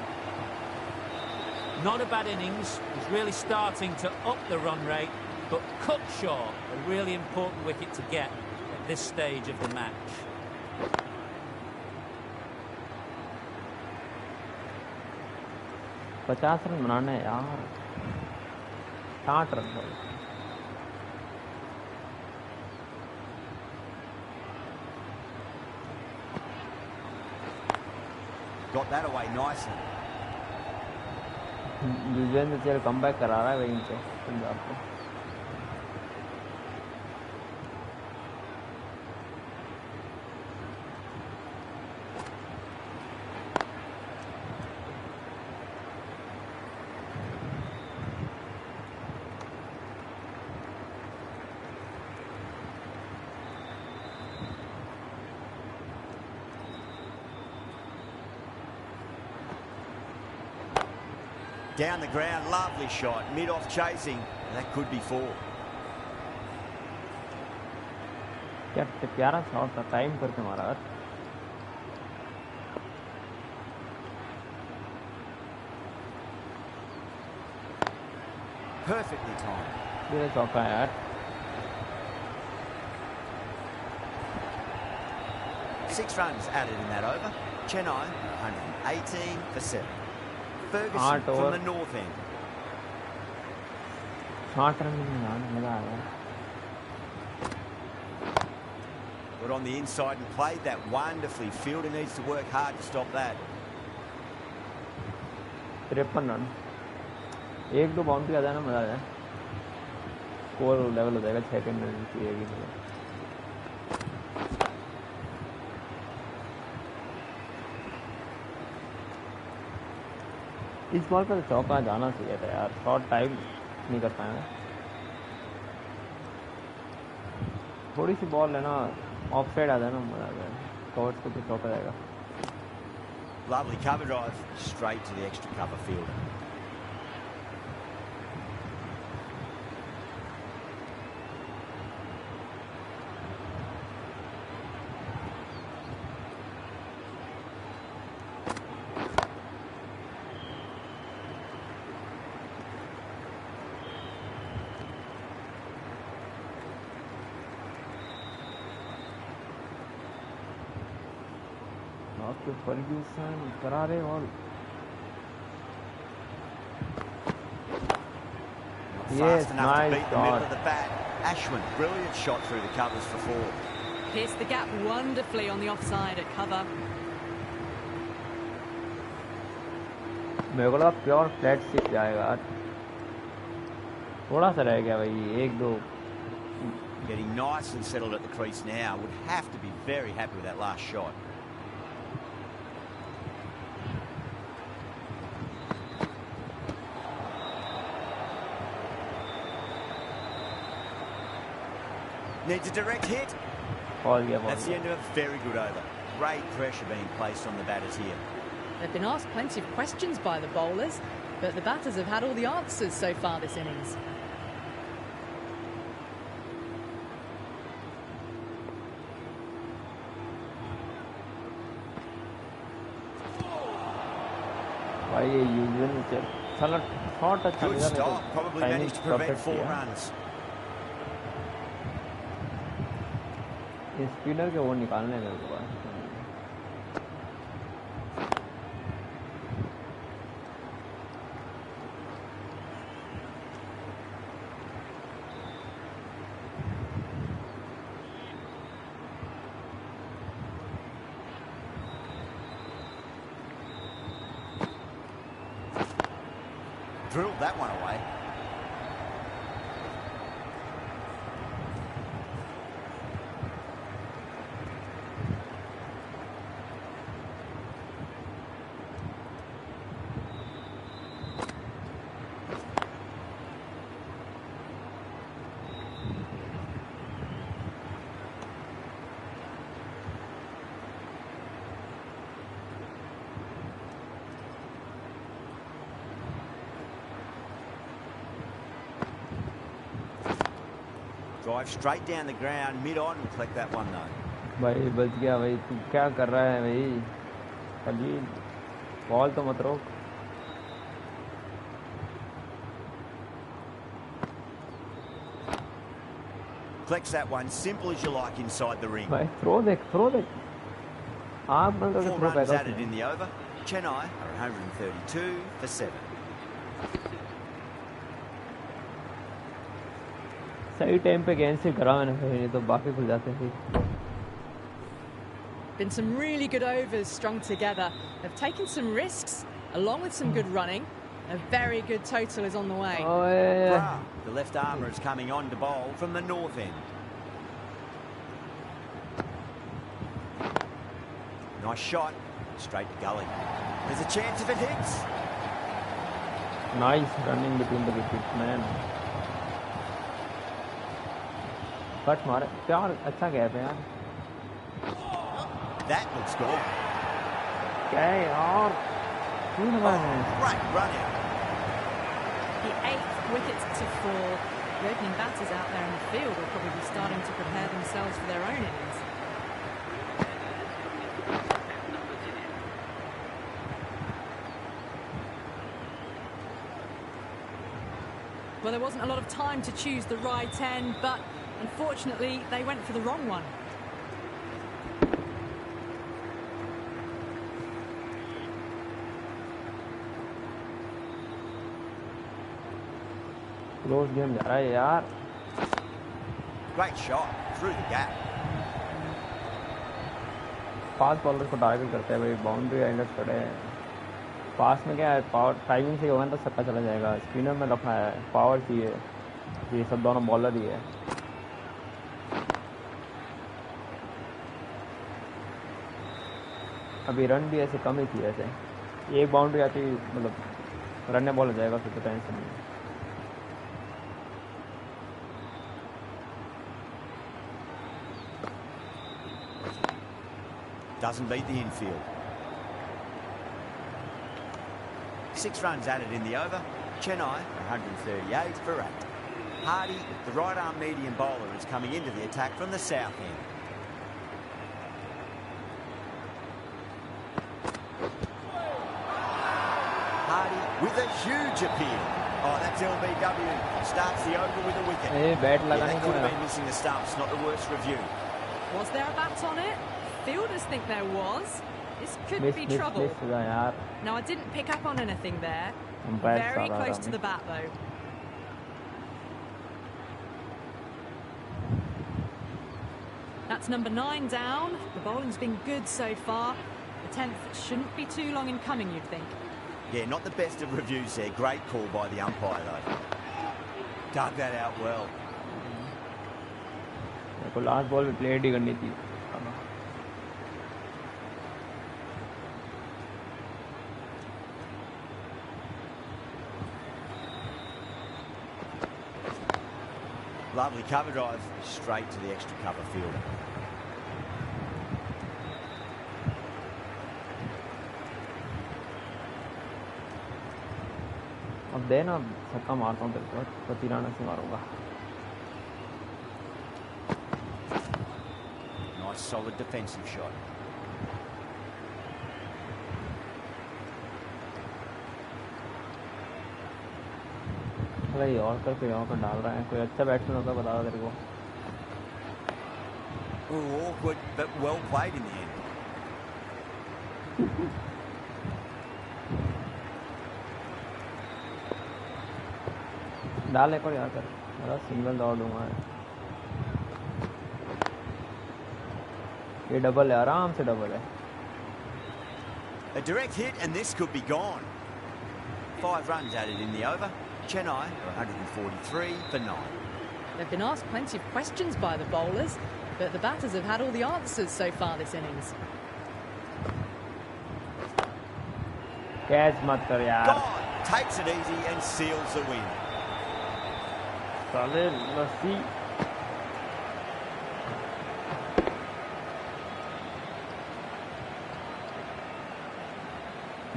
Not a bad innings. He's really starting to up the run rate, but cut short. A really important wicket to get at this stage of the match. पचास run बनाना है यार। 60 run. Got that away nicely. Yuzvendra Chahal comeback करा रहा है वहीं पे पंजाब को। Down the ground, lovely shot. Mid-off chasing. That could be 4. क्या प्यारा शॉट था, टाइम करके मारा यार। Perfectly timed. ये चौका है यार। 6 runs added in that over. Chennai 118 for 7. Ferguson from the north end. 60 run में मजा आया। Got on the inside and played that wonderfully. Fielder needs to work hard to stop that. 53 run. 1-2 boundary आ जाए ना मजा आ जाए। Score level हो जाएगा 6 रन चाहिए। इस बॉल पर चौका जाना चाहिए था यार। शॉर्ट टाइम नहीं कर पाएंगे। थोड़ी सी बॉल है ना, ऑफ साइड आ जाए ना मजा आ जाए। कवर्स को तो चौका जाएगा। Lovely cover drive straight to the extra cover fielder. Okay, Ferguson, Karare all. Yes, Fast enough nice to beat the middle shot. of the bat. Ashwin, brilliant shot through the covers for 4. Pierced the gap wonderfully on the offside at cover. मेरे को लगा pure flat 6 जाएगा, थोड़ा सा रह गया भाई, 1-2. Getting nice and settled at the crease now. Would have to be very happy with that last shot. Needs a direct hit. That's the end of a very good over. Great pressure being placed on the batters here. They've been asked plenty of questions by the bowlers, but the batters have had all the answers so far this innings. भाई ये usual साला shot अच्छा Good stop. Probably managed to prevent 4 runs. Spinner के वो निकालने मेरे को Drilled that one away. Drive straight down the ground, mid-on, will collect that one though. भाई बच गया भाई, तू क्या कर रहा है भाई खलील, बॉल तो मत रोक. Collects that one, simple as you like inside the ring. भाई थ्रो देख आप बंद करके 4 थ्रो runs पैदा added in the over. Chennai are 132 for 7. सही टाइम पे गेंद से करा मैंने, नहीं तो बाकी खुल जाते थे. Been some really good overs strung together. They've taken some risks along with some good running. A very good total is on the way. Oh, yeah. Bra, the left armour is coming on to bowl from the north end. Nice shot, straight to gully. There's a chance if it hits. Nice running between the wickets, man. Cut मारे प्यार, अच्छा gap है यार. That looks good. क्या है यार, क्यों लगा है? Great run out. The 8th wicket to fall. The opening batters out there in the field will probably be starting to prepare themselves for their own innings. Well, there wasn't a lot of time to choose the right end, but unfortunately they went for the wrong one. Close game जा रहा है यार. Great shot through the gap. Fast bowler को target करते हैं भाई, boundary Anders खड़े हैं. पास में क्या है, पावर टाइमिंग से होगा तो छक्का चला जाएगा. स्पिनर में रखा है, पावर चाहिए, ये सब दोनों बॉलर ही है. अभी रन भी ऐसे कम ही थी, ऐसे एक बाउंड्री आती मतलब रन बॉल हो जाएगा, फिर तो टेंशन नहीं. Doesn't beat the infield. 6 runs added in the over. Chennai 138 for 8. Hardy, the right arm medium bowler, is coming into the attack from the south end. Hardy with a huge appeal. Oh, that's LBW. Starts the over with a wicket. Hey, bat Yeah, लगाने that को could have है. been missing the stumps. Not the worst review. Was there a bat on it? Fielders think there was. This could Miss, be miss, trouble. miss हुआ यार. Now, I didn't pick up on anything there. Umpire Very सारा close रहा to the bat, though. That's number 9 down. The bowling's been good so far. The 10th shouldn't be too long in coming, you'd think. Yeah, not the best of reviews there. Great call by the umpire, though. Dug that out well. को last ball में plate ही करनी थी. Lovely cover drive straight to the extra cover fielder. अब दे ना छक्का मारता हूँ तेरे को तो 13 रन से मारूंगा. Nice solid defensive shot. भाई और कर डाल रहा है. कोई अच्छा बैट्समैन होता बता तेरे को. Oh, awkward, but well played in the end. डाल एक और यार कर. मेरा सिंगल दौड़ दूंगा. ये डबल है. आराम से डबल है. A direct hit and this could be gone. 5 runs added in the over. Chennai are 143 for 9. They've been asked plenty of questions by the bowlers, but the batters have had all the answers so far this innings. Catch मत कर यार. God takes it easy and seals the win. साले लस्सी.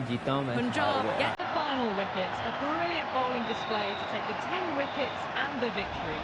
जीता हूँ मैं. Punjab get the final wicket. A brilliant bowling display to take the 10 wickets and the victory.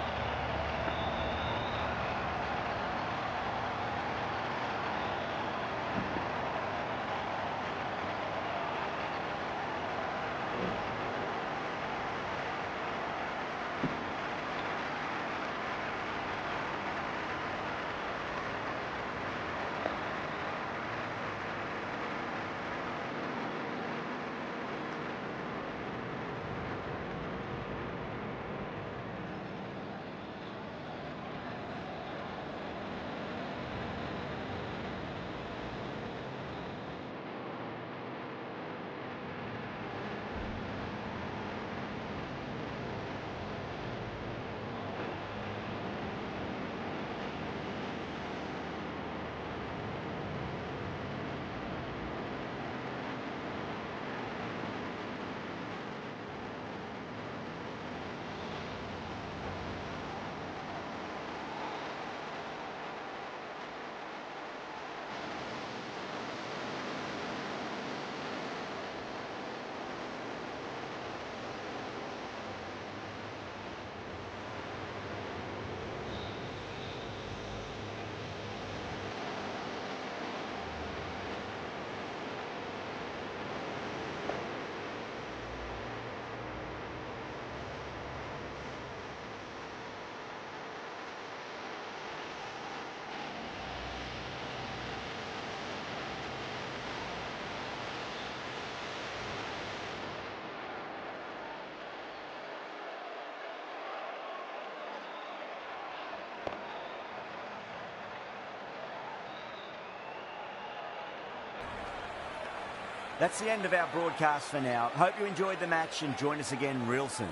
That's the end of our broadcast for now. Hope you enjoyed the match and join us again real soon.